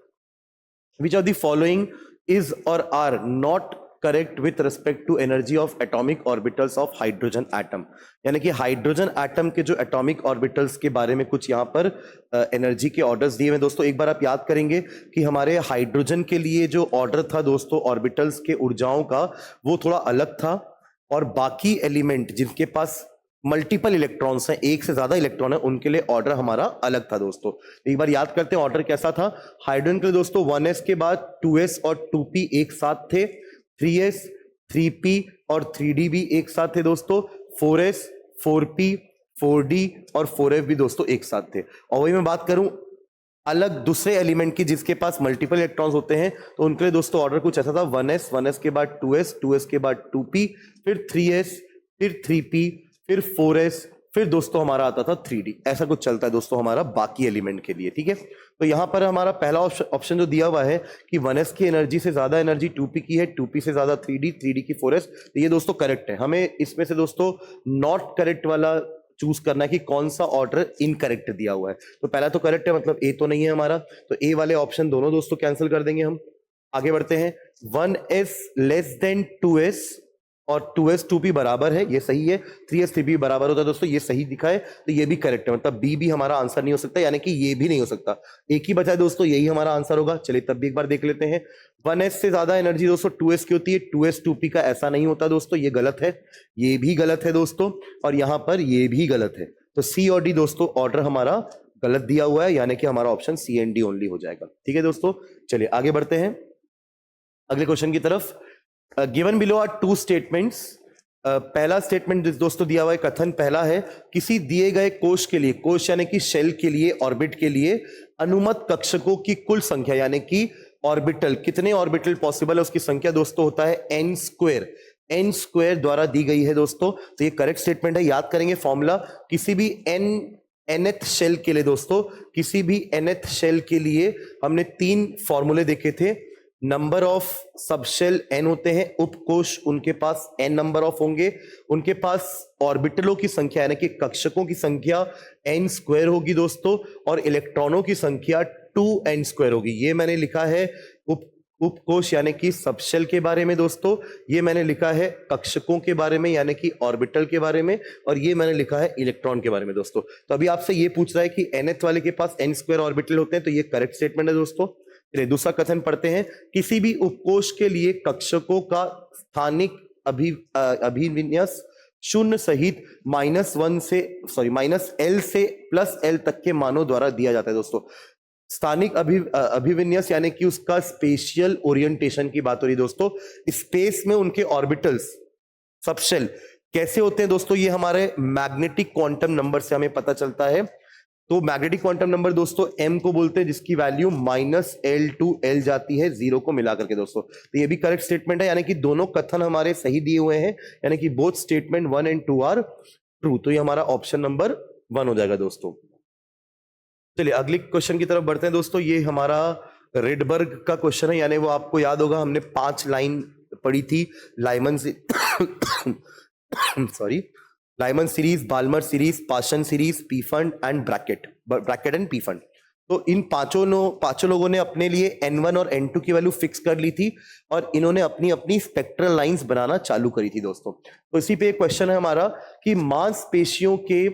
Which of the following is और are not correct with respect to energy of atomic orbitals of hydrogen atom, यानी कि हाइड्रोजन एटम के जो एटॉमिक ऑर्बिटल्स के बारे में कुछ यहाँ पर एनर्जी के ऑर्डर्स दिए हुए दोस्तों। एक बार आप याद करेंगे कि हमारे हाइड्रोजन के लिए जो ऑर्डर था दोस्तों ऑर्बिटल्स के ऊर्जाओं का, वो थोड़ा अलग था, और बाकी एलिमेंट जिनके पास मल्टीपल इलेक्ट्रॉन्स हैं, एक से ज्यादा इलेक्ट्रॉन है, उनके लिए ऑर्डर हमारा अलग था दोस्तों। एक बार याद करते हैं ऑर्डर कैसा था। हाइड्रोजन के लिए दोस्तों 1s के बाद 2s और 2p एक साथ थे, 3s 3p और 3d भी एक साथ थे दोस्तों, 4s 4p 4d और 4f भी दोस्तों एक साथ थे। और वही मैं बात करूं अलग दूसरे एलिमेंट की जिसके पास मल्टीपल इलेक्ट्रॉन्स होते हैं, तो उनके लिए दोस्तों ऑर्डर कुछ ऐसा था, 1s 1s के बाद 2s 2s के बाद 2p, फिर 3s, फिर 3p, फिर 4s, फिर दोस्तों हमारा आता था 3d। ऐसा कुछ चलता है दोस्तों हमारा बाकी एलिमेंट के लिए। ठीक है, तो यहां पर हमारा पहला ऑप्शन जो दिया हुआ है कि 1s की एनर्जी से ज्यादा एनर्जी 2p की है, 2p से ज्यादा 3d, 3d की 4s, तो ये दोस्तों करेक्ट है। हमें इसमें से दोस्तों नॉट करेक्ट वाला चूज करना है कि कौन सा ऑर्डर इनकरेक्ट दिया हुआ है। तो पहला तो करेक्ट है, मतलब ए तो नहीं है हमारा, तो ए वाले ऑप्शन दोनों दोस्तों कैंसिल कर देंगे हम। आगे बढ़ते हैं, 1s लेस देन 2s और 2s 2p बराबर है, ये सही है। 3s 3p बराबर होता है दोस्तों, ये सही दिखा है, तो ये भी करेक्ट है, मतलब बी भी हमारा आंसर नहीं हो सकता, यानी कि ये भी नहीं हो सकता। एक ही बचा है दोस्तों, यही हमारा आंसर होगा। चलिए तब भी एक बार देख लेते हैं। 1s से ज्यादा एनर्जी दोस्तों 2s की होती है, 2s 2p का ऐसा नहीं होता दोस्तों, ये गलत है, ये भी गलत है दोस्तों, और यहां पर ये भी गलत है। तो सी और डी दोस्तों ऑर्डर हमारा गलत दिया हुआ है, यानी कि हमारा option C and D only हो जाएगा। ठीक है दोस्तों, चलिए आगे बढ़ते हैं अगले क्वेश्चन की तरफ। Given below are 2 statements. पहला स्टेटमेंट दोस्तों दिया हुआ है, कथन पहला है, किसी दिए गए कोश के लिए, कोश यानी कि शेल के लिए, ऑर्बिट के लिए अनुमत कक्षकों की कुल संख्या, यानी कि ऑर्बिटल, कितने ऑर्बिटल पॉसिबल है उसकी संख्या दोस्तों होता है n स्क्वायर, n स्क्वायर द्वारा दी गई है दोस्तों। तो ये करेक्ट स्टेटमेंट है। याद करेंगे फॉर्मूला, किसी भी nth शेल के लिए दोस्तों, किसी भी nth शेल के लिए हमने 3 फॉर्मूले देखे थे। नंबर ऑफ सबशेल n होते हैं, उपकोश उनके पास n नंबर ऑफ होंगे, उनके पास ऑर्बिटलों की संख्या यानी कि कक्षकों की संख्या n स्क्वायर होगी दोस्तों, और इलेक्ट्रॉनों की संख्या 2n स्क्वायर होगी। ये मैंने लिखा है उपकोश यानी कि सबशेल के बारे में दोस्तों, ये मैंने लिखा है कक्षकों के बारे में यानी कि ऑर्बिटल के बारे में, और ये मैंने लिखा है इलेक्ट्रॉन के बारे में दोस्तों। तो अभी आपसे ये पूछ रहा है कि nth वाले के पास n स्क्वायर ऑर्बिटल होते हैं, तो ये करेक्ट स्टेटमेंट है दोस्तों। चलिए दूसरा कथन पढ़ते हैं। किसी भी उपकोष के लिए कक्षकों का स्थानिक अभिविन्यास शून्य सहित -1 से -L से +L तक के मानों द्वारा दिया जाता है दोस्तों। स्थानिक अभिविन्यास यानी कि उसका स्पेशियल ओरिएंटेशन की बात हो रही है दोस्तों। स्पेस में उनके ऑर्बिटल्स सबशेल कैसे होते हैं दोस्तों, ये हमारे मैग्नेटिक क्वांटम नंबर से हमें पता चलता है। तो मैग्नेटिक क्वांटम नंबर दोस्तों m को बोलते हैं, जिसकी वैल्यू -L to L जाती है 0 को मिलाकर के दोस्तों। तो ये भी करेक्ट स्टेटमेंट है, यानी कि दोनों कथन हमारे सही दिए हुए हैं, यानी कि both statement 1 and 2 are true. तो ये हमारा ऑप्शन नंबर 1 हो जाएगा दोस्तों। चलिए अगले क्वेश्चन की तरफ बढ़ते हैं दोस्तों। ये हमारा रेडबर्ग का क्वेश्चन है, यानी वो आपको याद होगा हमने 5 लाइन पढ़ी थी लाइमन से sorry Lyman series, Balmer series, Paschen series, Pfund and Brackett and Pfund. तो इन पांचों लोगों ने अपने लिए N1 और N2 की वैल्यू फिक्स कर ली थी और इन्होंने अपनी अपनी स्पेक्ट्रल लाइंस बनाना चालू करी थी दोस्तों। तो इसी पे एक क्वेश्चन है हमारा कि मांसपेशियों के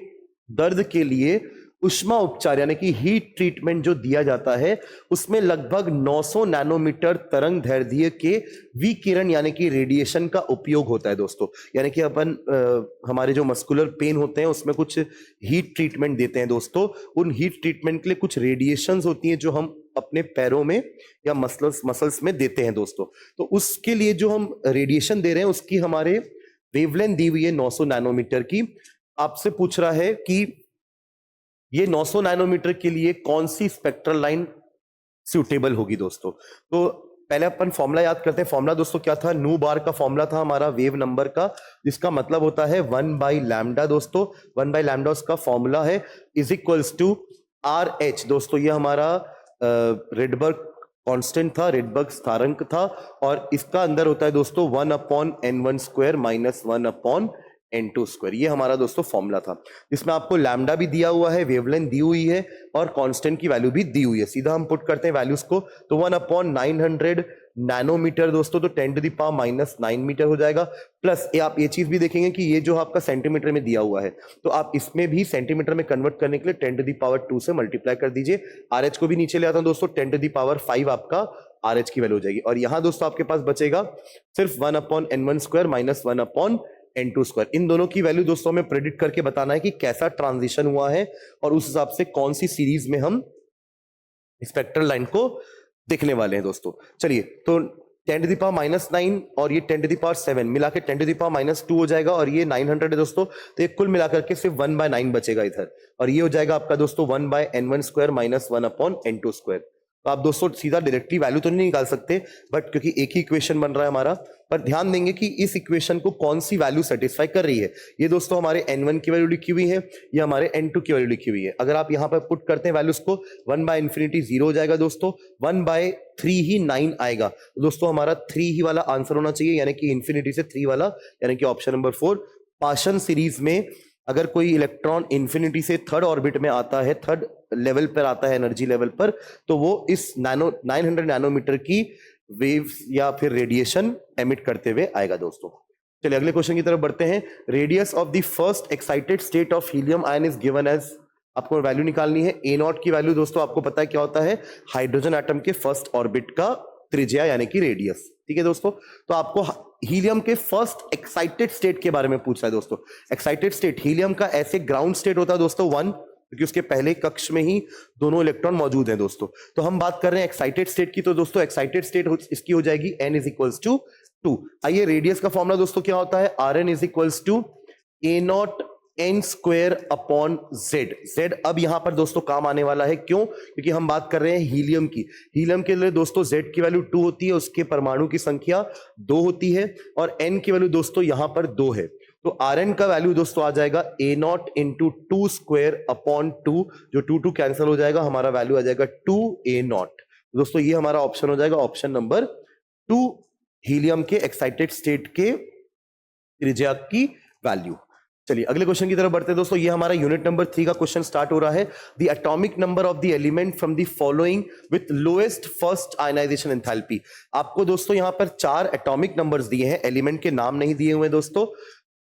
दर्द के लिए उष्मा उपचार यानी कि हीट ट्रीटमेंट जो दिया जाता है उसमें लगभग 900 नैनोमीटर तरंग दैर्ध्य के विकिरण यानी कि रेडिएशन का उपयोग होता है दोस्तों। यानी कि अपन हमारे जो मस्कुलर पेन होते हैं उसमें कुछ हीट ट्रीटमेंट देते हैं दोस्तों। उन हीट ट्रीटमेंट के लिए कुछ रेडिएशंस होती हैं जो हम अपने पैरों में या मसल्स में देते हैं दोस्तों। तो उसके लिए जो हम रेडिएशन दे रहे हैं उसकी हमारे वेवलेंथ दी हुई है 900 नैनोमीटर की। आपसे पूछ रहा है कि ये 900 नैनोमीटर के लिए कौन सी स्पेक्ट्रल लाइन सूटेबल होगी दोस्तों। तो पहले अपन फॉर्मूला याद करते हैं। फॉर्मूला दोस्तों क्या था, न्यू बार का फॉर्मूला था हमारा वेव नंबर का, जिसका मतलब होता है 1/λ दोस्तों। 1/λ उसका फॉर्मूला है इज इक्वल्स टू RH दोस्तों। ये हमारा रेडबर्ग कांस्टेंट था, रेडबर्ग स्थिरांक था, और इसका अंदर होता है दोस्तों 1/n1² - 1/n2²। ये हमारा दोस्तों फॉर्मूला था, जिसमें आपको लैम्डा भी दिया हुआ है, वेवलेंथ दी हुई है और कांस्टेंट की वैल्यू भी दी हुई है। सीधा हम पुट करते हैं वैल्यूज को, तो 1/900 नैनोमीटर दोस्तों, तो 10⁻⁻⁹ मीटर हो जाएगा। प्लस आप ये चीज भी देखेंगे कि ये जो आपका सेंटीमीटर में दिया हुआ है, तो आप इसमें भी सेंटीमीटर में कन्वर्ट करने के लिए 10⁻² से मल्टीप्लाई कर दीजिए। RH को भी नीचे ले आता हूं दोस्तों, 10⁵ आपका RH की वैल्यू हो जाएगी। और यहां दोस्तों आपके पास बचेगा सिर्फ 1/n1² - 1/n2²। इन दोनों की वैल्यू दोस्तों हमें प्रेडिक्ट करके बताना है कि कैसा ट्रांजिशन हुआ है और उस हिसाब से कौन सी सीरीज में हम स्पेक्ट्रल लाइन को देखने वाले हैं दोस्तों। चलिए, तो 10⁻⁹ और ये 10⁻⁷ मिला के 10⁻⁻² हो जाएगा, और ये 900 है दोस्तों। तो ये कुल मिलाकर के सिर्फ 1/9 बचेगा इधर, और ये हो जाएगा आपका दोस्तों 1/n1² - 1/n2²। तो आप दोस्तों सीधा डायरेक्टली वैल्यू तो नहीं निकाल सकते, बट क्योंकि एक ही इक्वेशन बन रहा है हमारा, पर ध्यान देंगे कि इस इक्वेशन को कौन सी वैल्यू सेटिस्फाई कर रही है। ये दोस्तों हमारे n1 की वैल्यू लिखी हुई है, ये हमारे n2 की वैल्यू लिखी हुई है। अगर आप यहाँ पर पुट करते हैं वैल्यूज को, 1/∞ 0 हो जाएगा दोस्तों, 1/3 ही 9 आएगा। तो दोस्तों हमारा 3 ही वाला आंसर होना चाहिए, यानी कि इंफिनिटी से 3 वाला, यानी कि ऑप्शन नंबर 4। पाशन सीरीज में अगर कोई इलेक्ट्रॉन इंफिनिटी से थर्ड ऑर्बिट में आता है, थर्ड लेवल पर आता है एनर्जी लेवल पर, तो वो इस 900 नैनोमीटर की वेव्स या फिर रेडिएशन एमिट करते हुए आएगा दोस्तों। चलिए अगले क्वेश्चन की तरफ बढ़ते हैं। Radius of the first excited state of helium ion is given as, आपको वैल्यू निकालनी है। A0 की वैल्यू दोस्तों आपको पता है क्या होता है, हाइड्रोजन एटम के फर्स्ट ऑर्बिट का त्रिज्या यानी कि रेडियस। ठीक है दोस्तों, तो आपको हीलियम के फर्स्ट एक्साइटेड स्टेट के बारे में पूछा है दोस्तों। एक्साइटेड स्टेट हीलियम का ऐसे ग्राउंड स्टेट होता है दोस्तों 1, क्योंकि उसके पहले कक्ष में ही दोनों इलेक्ट्रॉन मौजूद हैं दोस्तों। तो हम बात कर रहे हैं एक्साइटेड स्टेट की, तो दोस्तों एक्साइटेड स्टेट इसकी हो जाएगी n = 2। आइए रेडियस का फॉर्मूला दोस्तों क्या होता है, Rn = A0 n²/z। z अब यहां पर दोस्तों काम आने वाला है, क्यों? क्योंकि हम बात कर रहे हैं हीलियम की। हीलियम के लिए दोस्तों z की वैल्यू 2 होती है, उसके परमाणु की संख्या 2 होती है, और n की वैल्यू दोस्तों यहां पर 2 है। तो Rn का वैल्यू दोस्तों आ जाएगा A0 × 2²/2, जो 2 कैंसिल हो जाएगा, हमारा वैल्यू आ जाएगा 2A0। दोस्तों ये हमारा ऑप्शन हो जाएगा ऑप्शन नंबर 2, हीलियम के एक्साइटेड स्टेट के त्रिज्या की वैल्यू। चलिए अगले क्वेश्चन की तरफ बढ़ते हैं दोस्तों। ये हमारा यूनिट नंबर 3 का क्वेश्चन स्टार्ट हो रहा है। The atomic number of the element from the following with lowest first ionisation enthalpy. आपको दोस्तों यहां पर 4 एटॉमिक नंबर्स दिए हैं, एलिमेंट के नाम नहीं दिए हुए दोस्तों।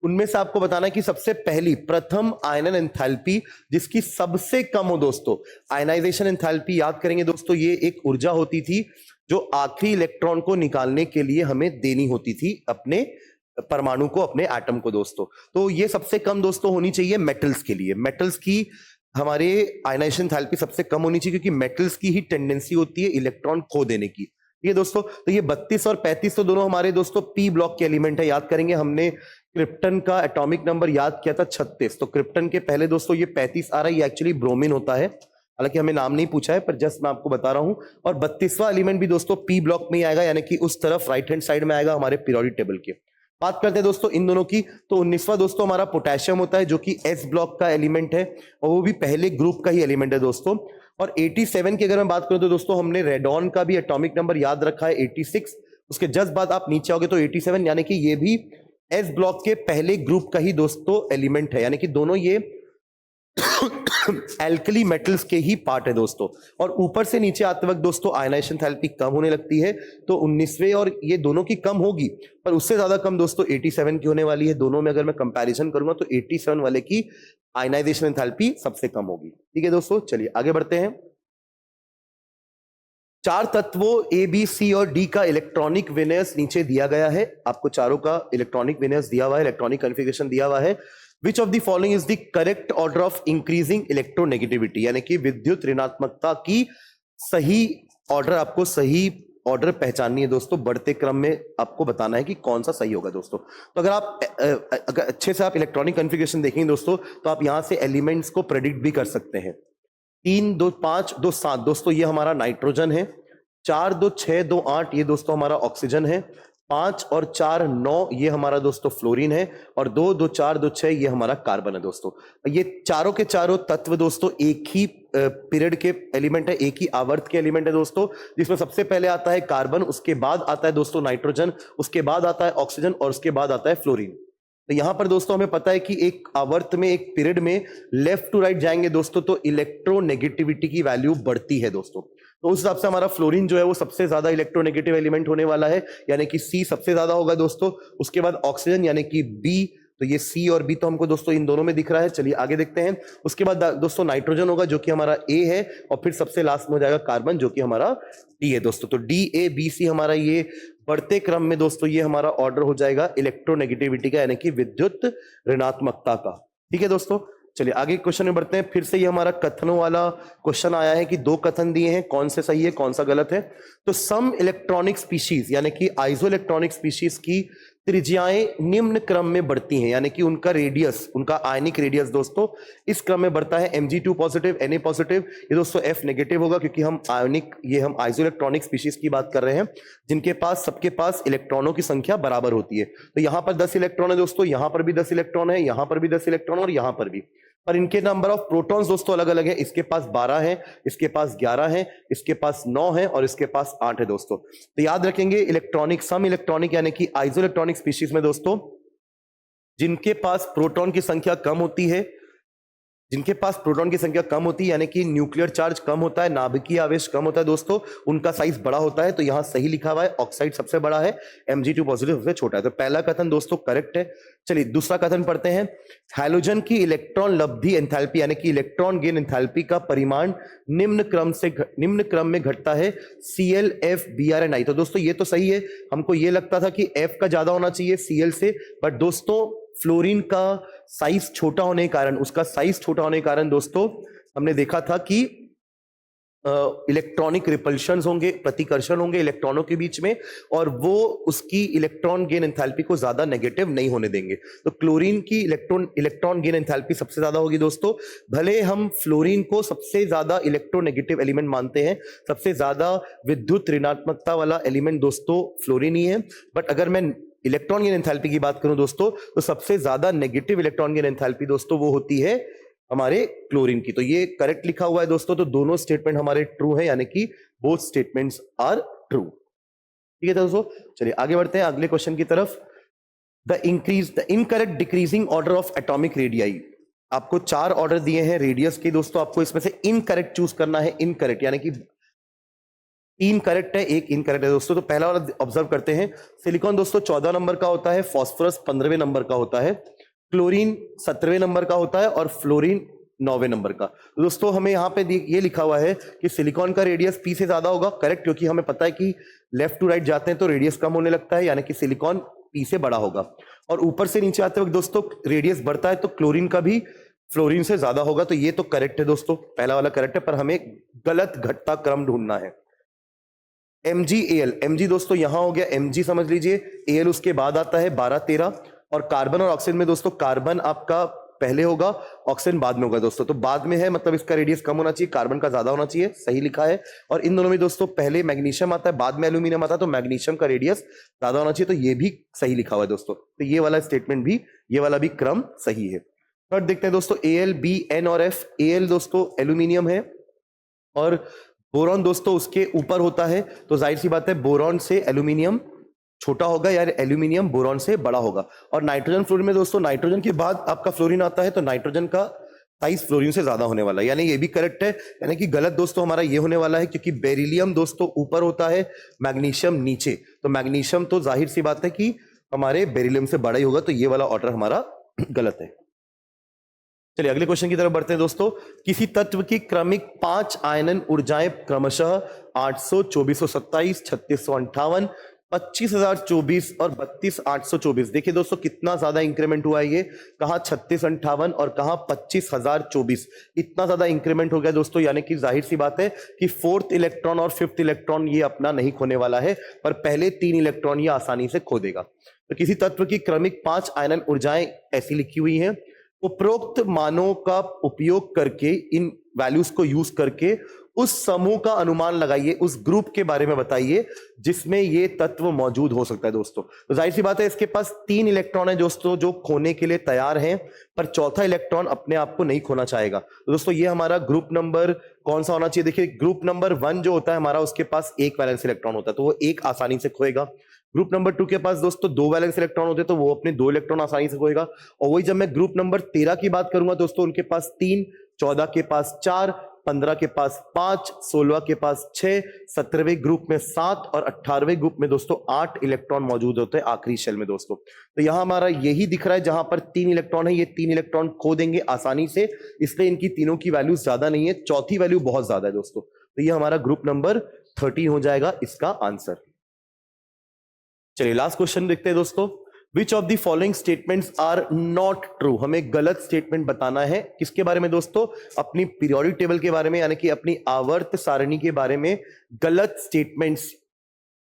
उनमें से आपको बताना है कि सबसे पहली प्रथम आयनन एंथैल्पी जिसकी सबसे कम हो दोस्तों, आयनाइजेशन एंथैल्पी याद करेंगे दोस्तों, ये एक ऊर्जा होती थी जो आखिरी इलेक्ट्रॉन को निकालने के लिए हमें देनी होती थी अपने परमाणु को, अपने एटम को दोस्तों। तो ये सबसे कम दोस्तों होनी चाहिए मेटल्स के लिए। मेटल्स की हमारे आयनाइजेशन एंथैल्पी सबसे कम होनी चाहिए क्योंकि मेटल्स की ही टेंडेंसी होती है इलेक्ट्रॉन खो देने की। ये दोस्तों, तो ये 32 और 35 तो दोनों हमारे दोस्तों पी ब्लॉक के एलिमेंट है। याद करेंगे, हमने क्रिप्टन का एटॉमिक नंबर याद किया था 36, तो क्रिप्टन के पहले दोस्तों ये 35 आ रहा है, ये एक्चुअली ब्रोमीन होता है, हालांकि हमें नाम नहीं पूछा है पर जस्ट मैं आपको बता रहा हूं। और 32वां एलिमेंट भी दोस्तों पी ब्लॉक में ही आएगा, यानी कि उस तरफ राइट हैंड साइड में आएगा हमारे पीरियोडिक टेबल के। बात करते हैं दोस्तों इन दोनों की, तो 19वां दोस्तों हमारा पोटेशियम होता है जो कि एस ब्लॉक का एलिमेंट है और वो भी पहले ग्रुप का ही एलिमेंट है दोस्तों। और 87 की अगर मैं बात करूं तो दोस्तों हमने रेडॉन का भी एटॉमिक नंबर याद रखा है 86, उसके जस्ट बाद आप नीचे आओगे तो 87, यानी कि ये भी एस ब्लॉक के पहले ग्रुप का ही दोस्तों एलिमेंट है, यानी कि दोनों ये एल्कली मेटल्स के ही पार्ट है दोस्तों। और ऊपर से नीचे आते वक्त दोस्तों आयनाइजेशन एंथैल्पी कम होने लगती है, तो 19वें और ये दोनों की कम होगी पर उससे ज्यादा कम दोस्तों 87 की होने वाली है। दोनों में अगर मैं कंपैरिजन करूंगा तो 87 वाले की आयनाइजेशन एंथैल्पी सबसे कम होगी। ठीक है दोस्तों, चलिए आगे बढ़ते हैं। चार तत्वों ए बी सी और डी का इलेक्ट्रॉनिक विन्यास नीचे दिया गया है, आपको चारों का इलेक्ट्रॉनिक विन्यास दिया हुआ है, इलेक्ट्रॉनिक कॉन्फ़िगरेशन दिया हुआ है। विच of the following is the correct order of increasing electronegativity, यानी कि विद्युत ऋणात्मकता की सही ऑर्डर, आपको सही ऑर्डर पहचाननी है दोस्तों, बढ़ते क्रम में आपको बताना है कि कौन सा सही होगा दोस्तों। तो अगर आप अगर अच्छे से आप इलेक्ट्रॉनिक कॉन्फ़िगरेशन देखेंगे दोस्तों तो आप यहां से एलिमेंट्स को प्रेडिक्ट भी कर सकते हैं। 3 2 5 2 7 दोस्तों ये हमारा नाइट्रोजन है, 4 2 6 2 8 ये दोस्तों हमारा ऑक्सीजन है, 5 और 4 9 ये हमारा दोस्तों फ्लोरीन है, और 2 2 4 2 6 ये हमारा कार्बन है दोस्तों। ये चारों के चारों तत्व दोस्तों एक ही पीरियड के एलिमेंट है, एक ही आवर्त के एलिमेंट है दोस्तों, जिसमें सबसे पहले आता है कार्बन, उसके बाद आता है दोस्तों नाइट्रोजन, उसके बाद आता है ऑक्सीजन और उसके बाद आता है फ्लोरीन। तो यहां पर दोस्तों हमें पता है कि एक आवर्त में, एक पीरियड में लेफ्ट टू राइट जाएंगे दोस्तों तो इलेक्ट्रोनेगेटिविटी की वैल्यू बढ़ती है दोस्तों। तो उस हिसाब से हमारा फ्लोरीन जो है वो सबसे ज्यादा इलेक्ट्रोनेगेटिव एलिमेंट होने वाला है, यानी कि सी सबसे ज्यादा होगा दोस्तों। उसके बाद ऑक्सीजन यानी कि बी, तो ये सी और बी तो हमको दोस्तों इन दोनों में दिख रहा है। चलिए आगे देखते हैं। उसके बाद दोस्तों नाइट्रोजन होगा जो कि हमारा ए है, और फिर सबसे लास्ट में हो जाएगा कार्बन जो कि हमारा डी है दोस्तों। तो डी ए बी सी हमारा ये बढ़ते क्रम में दोस्तों ये हमारा ऑर्डर हो जाएगा इलेक्ट्रोनेगेटिविटी का, यानी कि विद्युत ऋणात्मकता का। ठीक है दोस्तों, चलिए आगे क्वेश्चन में बढ़ते हैं। फिर से ये हमारा कथनों वाला क्वेश्चन आया है कि 2 कथन दिए हैं, कौन से सही है कौन सा गलत है। तो सम इलेक्ट्रॉनिक स्पीशीज यानी कि आइसो इलेक्ट्रॉनिक स्पीशीज की त्रिज्याएं निम्न क्रम में बढ़ती हैं, यानी कि उनका रेडियस, उनका आयनिक रेडियस दोस्तों इस क्रम में बढ़ता है। Mg2 पॉजिटिव, Na पॉजिटिव, ये दोस्तों F नेगेटिव होगा क्योंकि हम आयनिक, ये हम आइसो इलेक्ट्रॉनिक स्पीशीज की बात कर रहे हैं जिनके पास, सबके पास इलेक्ट्रॉनों की संख्या बराबर होती है। तो यहां पर 10 इलेक्ट्रॉन है दोस्तों, यहां पर भी 10 इलेक्ट्रॉन है, यहां पर भी 10 इलेक्ट्रॉन और यहां पर भी, पर इनके नंबर ऑफ प्रोटॉन्स दोस्तों अलग अलग है। इसके पास 12 है, इसके पास 11 है, इसके पास 9 है और इसके पास 8 है दोस्तों। तो याद रखेंगे इलेक्ट्रॉनिक, सम इलेक्ट्रॉनिक यानी कि आइसो इलेक्ट्रॉनिक स्पीशीज में दोस्तों जिनके पास प्रोटॉन की संख्या कम होती है, जिनके पास प्रोटॉन की संख्या कम होती है यानी कि न्यूक्लियर चार्ज कम होता है, नाभिकीय आवेश कम होता है दोस्तों, उनका साइज बड़ा होता है। तो यहां सही लिखा हुआ है ऑक्साइड सबसे बड़ा है, Mg2 पॉजिटिव सबसे छोटा है। तो पहला कथन दोस्तों करेक्ट है। चलिए दूसरा कथन पढ़ते हैं। हैलोजन की इलेक्ट्रॉन लब्धि एंथैल्पी यानी कि इलेक्ट्रॉन गेन एंथैल्पी का परिमाण निम्न क्रम में घटता है, Cl F Br and I। तो दोस्तों ये तो सही है, हमको ये लगता था कि F का ज्यादा होना चाहिए Cl से, बट दोस्तों फ्लोरीन का साइज छोटा होने के कारण, उसका साइज छोटा होने के कारण दोस्तों हमने देखा था कि इलेक्ट्रॉनिक रिपल्शंस होंगे, प्रतिकर्षण होंगे इलेक्ट्रॉनों के बीच में, और वो उसकी इलेक्ट्रॉन गेन एंथैल्पी को ज्यादा नेगेटिव नहीं होने देंगे। तो क्लोरीन की इलेक्ट्रॉन गेन एंथैल्पी सबसे ज्यादा होगी दोस्तों। भले हम फ्लोरीन को सबसे ज्यादा इलेक्ट्रोनेगेटिव एलिमेंट मानते हैं, सबसे ज्यादा विद्युत ऋणात्मकता वाला एलिमेंट दोस्तों फ्लोरीन ही है, बट अगर मैं इलेक्ट्रॉन गेन एंथैल्पी की बात करूं दोस्तों तो सबसे ज्यादा नेगेटिव इलेक्ट्रॉन गेन एंथैल्पी दोस्तों वो होती है हमारे क्लोरीन की। तो ये करेक्ट लिखा हुआ है दोस्तों, तो दोनों स्टेटमेंट हमारे ट्रू है, यानी कि बोथ स्टेटमेंट्स आर ट्रू। ठीक है दोस्तों, चलिए आगे बढ़ते हैं अगले क्वेश्चन की तरफ। The incorrect decreasing order of atomic radii. आपको 4 ऑर्डर दिए हैं रेडियस के दोस्तों, आपको इसमें से इनकरेक्ट चूज करना है। इनकरेक्ट यानी कि 3 करेक्ट है, 1 इनकरेक्ट है दोस्तों। तो पहला वाला ऑब्जर्व करते हैं। सिलिकॉन दोस्तों 14 नंबर का होता है, फास्फोरस 15वें नंबर का होता है, क्लोरीन 17वें नंबर का होता है और फ्लोरीन 9वें नंबर का। तो दोस्तों हमें यहाँ पे ये लिखा हुआ है कि सिलिकॉन का रेडियस पी से ज्यादा होगा, करेक्ट, क्योंकि हमें पता है कि लेफ्ट टू राइट जाते हैं तो रेडियस कम होने लगता है, यानी कि सिलिकॉन पी से बड़ा होगा। और ऊपर से नीचे आते वक्त दोस्तों रेडियस बढ़ता है तो क्लोरीन का भी फ्लोरीन से ज्यादा होगा। तो ये तो करेक्ट है दोस्तों, पहला वाला करेक्ट है, पर हमें गलत घटता क्रम ढूंढना है। Mg दोस्तों यहां हो गया, Mg समझ लीजिए, Al उसके बाद आता है 12 13, और कार्बन और ऑक्सीजन में दोस्तों कार्बन आपका पहले होगा, ऑक्सीजन बाद में होगा दोस्तों। तो बाद में है मतलब इसका रेडियस कम होना चाहिए, कार्बन का ज्यादा होना चाहिए, सही लिखा है। और इन दोनों में दोस्तों पहले मैग्नीशियम आता है, बाद में एल्यूमिनियम आता है, तो मैग्नीशियम का रेडियस ज्यादा होना चाहिए, तो ये भी सही लिखा हुआ है दोस्तों। तो ये वाला स्टेटमेंट भी, ये वाला भी क्रम सही है। थर्ड देखते हैं दोस्तों, Al, B, N और F। Al दोस्तों एल्यूमिनियम है और बोरॉन दोस्तों उसके ऊपर होता है, तो जाहिर सी बात है बोरॉन से एल्यूमिनियम छोटा होगा या एल्यूमिनियम बोरॉन से बड़ा होगा। और नाइट्रोजन फ्लोरीन में दोस्तों नाइट्रोजन के बाद आपका फ्लोरीन आता है, तो नाइट्रोजन का साइज फ्लोरीन से ज्यादा होने वाला है, यानी ये भी करेक्ट है। यानी कि गलत दोस्तों हमारा ये होने वाला है, क्योंकि बेरिलियम दोस्तों ऊपर होता है, मैग्नीशियम नीचे, तो मैग्नीशियम तो जाहिर सी बात है कि हमारे बेरिलियम से बड़ा ही होगा, तो ये वाला ऑर्डर हमारा गलत है। चलिए अगले क्वेश्चन की तरफ बढ़ते हैं दोस्तों। किसी तत्व की क्रमिक 5 आयनन ऊर्जाएं क्रमशः 800, 2427, 3658, 25024 और 32824। देखिए दोस्तों कितना ज्यादा इंक्रीमेंट हुआ है, ये कहां 3658 और कहां 25024, इतना ज्यादा इंक्रीमेंट हो गया दोस्तों। यानी कि जाहिर सी बात है कि 4th इलेक्ट्रॉन और 5th इलेक्ट्रॉन ये अपना नहीं खोने वाला है, पर पहले 3 इलेक्ट्रॉन ये आसानी से खो देगा। तो किसी तत्व की क्रमिक 5 आयनन ऊर्जाएं ऐसी लिखी हुई हैं, उपरोक्त मानों का उपयोग करके, इन वैल्यूज को यूज करके उस समूह का अनुमान लगाइए, उस ग्रुप के बारे में बताइए जिसमें ये तत्व मौजूद हो सकता है दोस्तों। तो जाहिर सी बात है इसके पास 3 इलेक्ट्रॉन है दोस्तों जो खोने के लिए तैयार हैं, पर चौथा इलेक्ट्रॉन अपने आप को नहीं खोना चाहेगा। तो दोस्तों ये हमारा ग्रुप नंबर कौन सा होना चाहिए? देखिए ग्रुप नंबर 1 जो होता है हमारा, उसके पास 1 वैलेंस इलेक्ट्रॉन होता है, तो वो 1 आसानी से खोएगा। ग्रुप नंबर 2 के पास दोस्तों 2 वैलेंस इलेक्ट्रॉन होते हैं, तो वो अपने 2 इलेक्ट्रॉन आसानी से खोएगा। और वही जब मैं ग्रुप नंबर 13 की बात करूंगा दोस्तों, उनके पास 3, 14 के पास 4, 15 के पास 5, 16 के पास 6, 17वें ग्रुप में 7 और 18वें ग्रुप में दोस्तों 8 इलेक्ट्रॉन मौजूद होते हैं आखिरी शेल में दोस्तों। तो यहां हमारा यही दिख रहा है, जहां पर 3 इलेक्ट्रॉन है, ये 3 इलेक्ट्रॉन खो देंगे आसानी से, इसलिए इनकी तीनों की वैल्यू ज्यादा नहीं है, चौथी वैल्यू बहुत ज्यादा है दोस्तों। तो ये हमारा ग्रुप नंबर 13 हो जाएगा इसका आंसर। चलिए लास्ट क्वेश्चन देखते हैं दोस्तों। Which of the following statements are not true? हमें गलत स्टेटमेंट बताना है। किसके बारे में दोस्तों? अपनी पीरियोडिक टेबल के बारे में, यानी कि अपनी आवर्त सारणी के बारे में गलत स्टेटमेंट्स,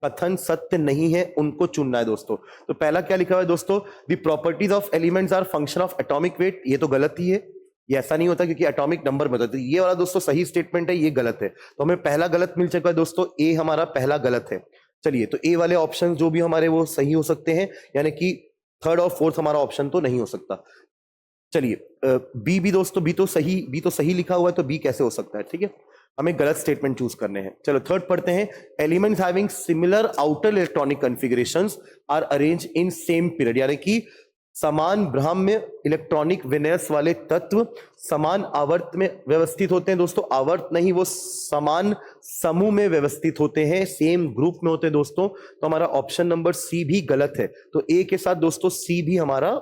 कथन सत्य नहीं है, उनको चुनना है दोस्तों। तो पहला क्या लिखा हुआ है दोस्तों? The properties of elements are function of atomic weight। ये तो गलत ही है, ये ऐसा नहीं होता क्योंकि एटॉमिक नंबर में होता है। तो ये वाला दोस्तों सही स्टेटमेंट है, ये गलत है। तो हमें पहला गलत मिल चुका है दोस्तों, ए हमारा पहला गलत है। चलिए तो ए वाले ऑप्शन जो भी हमारे वो सही हो सकते हैं, यानी कि 3rd और 4th हमारा ऑप्शन तो नहीं हो सकता। चलिए बी भी दोस्तों, बी तो सही लिखा हुआ है, तो बी कैसे हो सकता है? ठीक है, हमें गलत स्टेटमेंट चूज करने हैं। चलो 3rd पढ़ते हैं। Elements having similar outer electronic configurations are arranged in same period, यानी कि समान ब्राह्म्य इलेक्ट्रॉनिक विन्यास वाले तत्व समान आवर्त में व्यवस्थित होते हैं दोस्तों। आवर्त नहीं, वो समान समूह में व्यवस्थित होते हैं, सेम ग्रुप में होते हैं दोस्तों। तो हमारा ऑप्शन नंबर सी भी गलत है। तो ए के साथ दोस्तों सी भी हमारा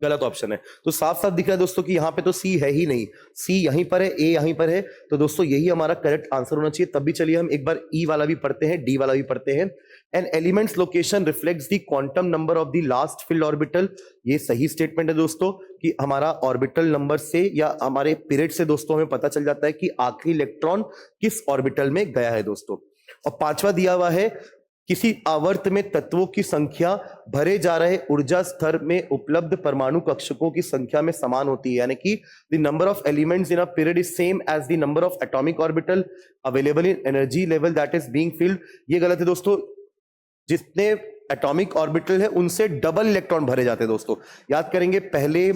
गलत ऑप्शन है। तो साफ साफ दिख रहा है दोस्तों कि यहाँ पे तो सी है ही नहीं, सी यहीं पर है, ए यहीं पर है, तो दोस्तों यही हमारा करेक्ट आंसर होना चाहिए। तब भी चलिए हम एक बार ई वाला भी पढ़ते हैं, डी वाला भी पढ़ते हैं। An elements location reflects the quantum number of the last filled orbital. ये सही स्टेटमेंट है दोस्तों कि हमारा ऑर्बिटल नंबर से या हमारे पीरियड से दोस्तों हमें पता चल जाता है कि आखिरी इलेक्ट्रॉन किस ऑर्बिटल में गया है दोस्तों। और 5वां दिया हुआ है, किसी आवर्त में तत्वों की संख्या भरे जा रहे ऊर्जा स्तर में उपलब्ध परमाणु कक्षकों की संख्या में समान होती है, यानी कि the number of elements in a period is same as the number of atomic orbital available in energy level that is being filled. ये गलत है दोस्तों, जितने एटॉमिक ऑर्बिटल है उनसे डबल इलेक्ट्रॉन भरे जाते हैं दोस्तों। याद करेंगे पहले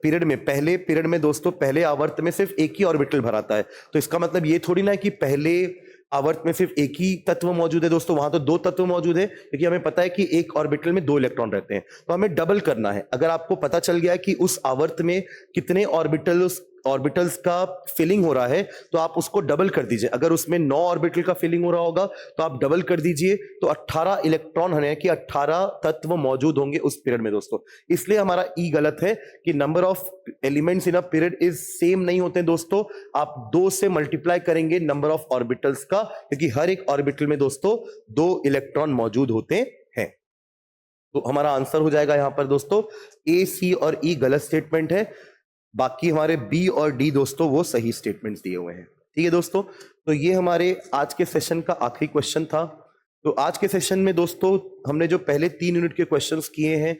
पीरियड में दोस्तों पहले आवर्त में सिर्फ एक ही ऑर्बिटल भराता है। तो इसका मतलब ये थोड़ी ना कि पहले आवर्त में सिर्फ एक ही तत्व मौजूद है दोस्तों, वहां तो 2 तत्व मौजूद है, क्योंकि हमें पता है कि एक ऑर्बिटल में 2 इलेक्ट्रॉन रहते हैं। तो हमें डबल करना है। अगर आपको पता चल गया है कि उस आवर्त में कितने ऑर्बिटल ऑर्बिटल्स का फिलिंग हो रहा है तो आप उसको डबल कर दीजिए। अगर उसमें 9 ऑर्बिटल का फिलिंग हो रहा होगा तो आप डबल कर दीजिए, तो 18 इलेक्ट्रॉन है कि 18 तत्व मौजूद होंगे उस पीरियड में दोस्तों। इसलिए हमारा ई गलत है कि number of elements in a period is same नहीं होते दोस्तों। आप 2 से मल्टीप्लाई करेंगे नंबर ऑफ ऑर्बिटल्स का, क्योंकि हर एक ऑर्बिटल में दोस्तों 2 इलेक्ट्रॉन मौजूद होते हैं। तो हमारा आंसर हो जाएगा यहां पर दोस्तों ए, सी और ई गलत स्टेटमेंट है, बाकी हमारे बी और डी दोस्तों वो सही स्टेटमेंट्स दिए हुए हैं। ठीक है दोस्तों, तो ये हमारे आज के सेशन का आखिरी क्वेश्चन था। तो आज के सेशन में दोस्तों हमने जो पहले 3 यूनिट के क्वेश्चंस किए हैं,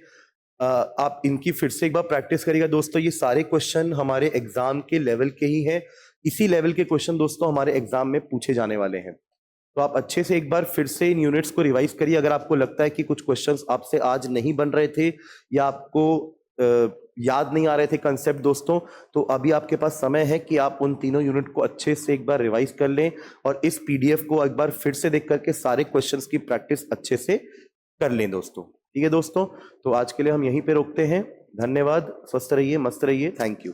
आप इनकी फिर से एक बार प्रैक्टिस करिएगा दोस्तों। ये सारे क्वेश्चन हमारे एग्जाम के लेवल के ही हैं, इसी लेवल के क्वेश्चन दोस्तों हमारे एग्जाम में पूछे जाने वाले हैं। तो आप अच्छे से एक बार फिर से इन यूनिट्स को रिवाइज करिए। अगर आपको लगता है कि कुछ क्वेश्चंस आपसे आज नहीं बन रहे थे या आपको याद नहीं आ रहे थे कंसेप्ट दोस्तों, तो अभी आपके पास समय है कि आप उन तीनों यूनिट को अच्छे से एक बार रिवाइज कर लें और इस पीडीएफ को एक बार फिर से देख करके सारे क्वेश्चंस की प्रैक्टिस अच्छे से कर लें दोस्तों। ठीक है दोस्तों, तो आज के लिए हम यहीं पे रोकते हैं। धन्यवाद, स्वस्थ रहिए, मस्त रहिए, थैंक यू।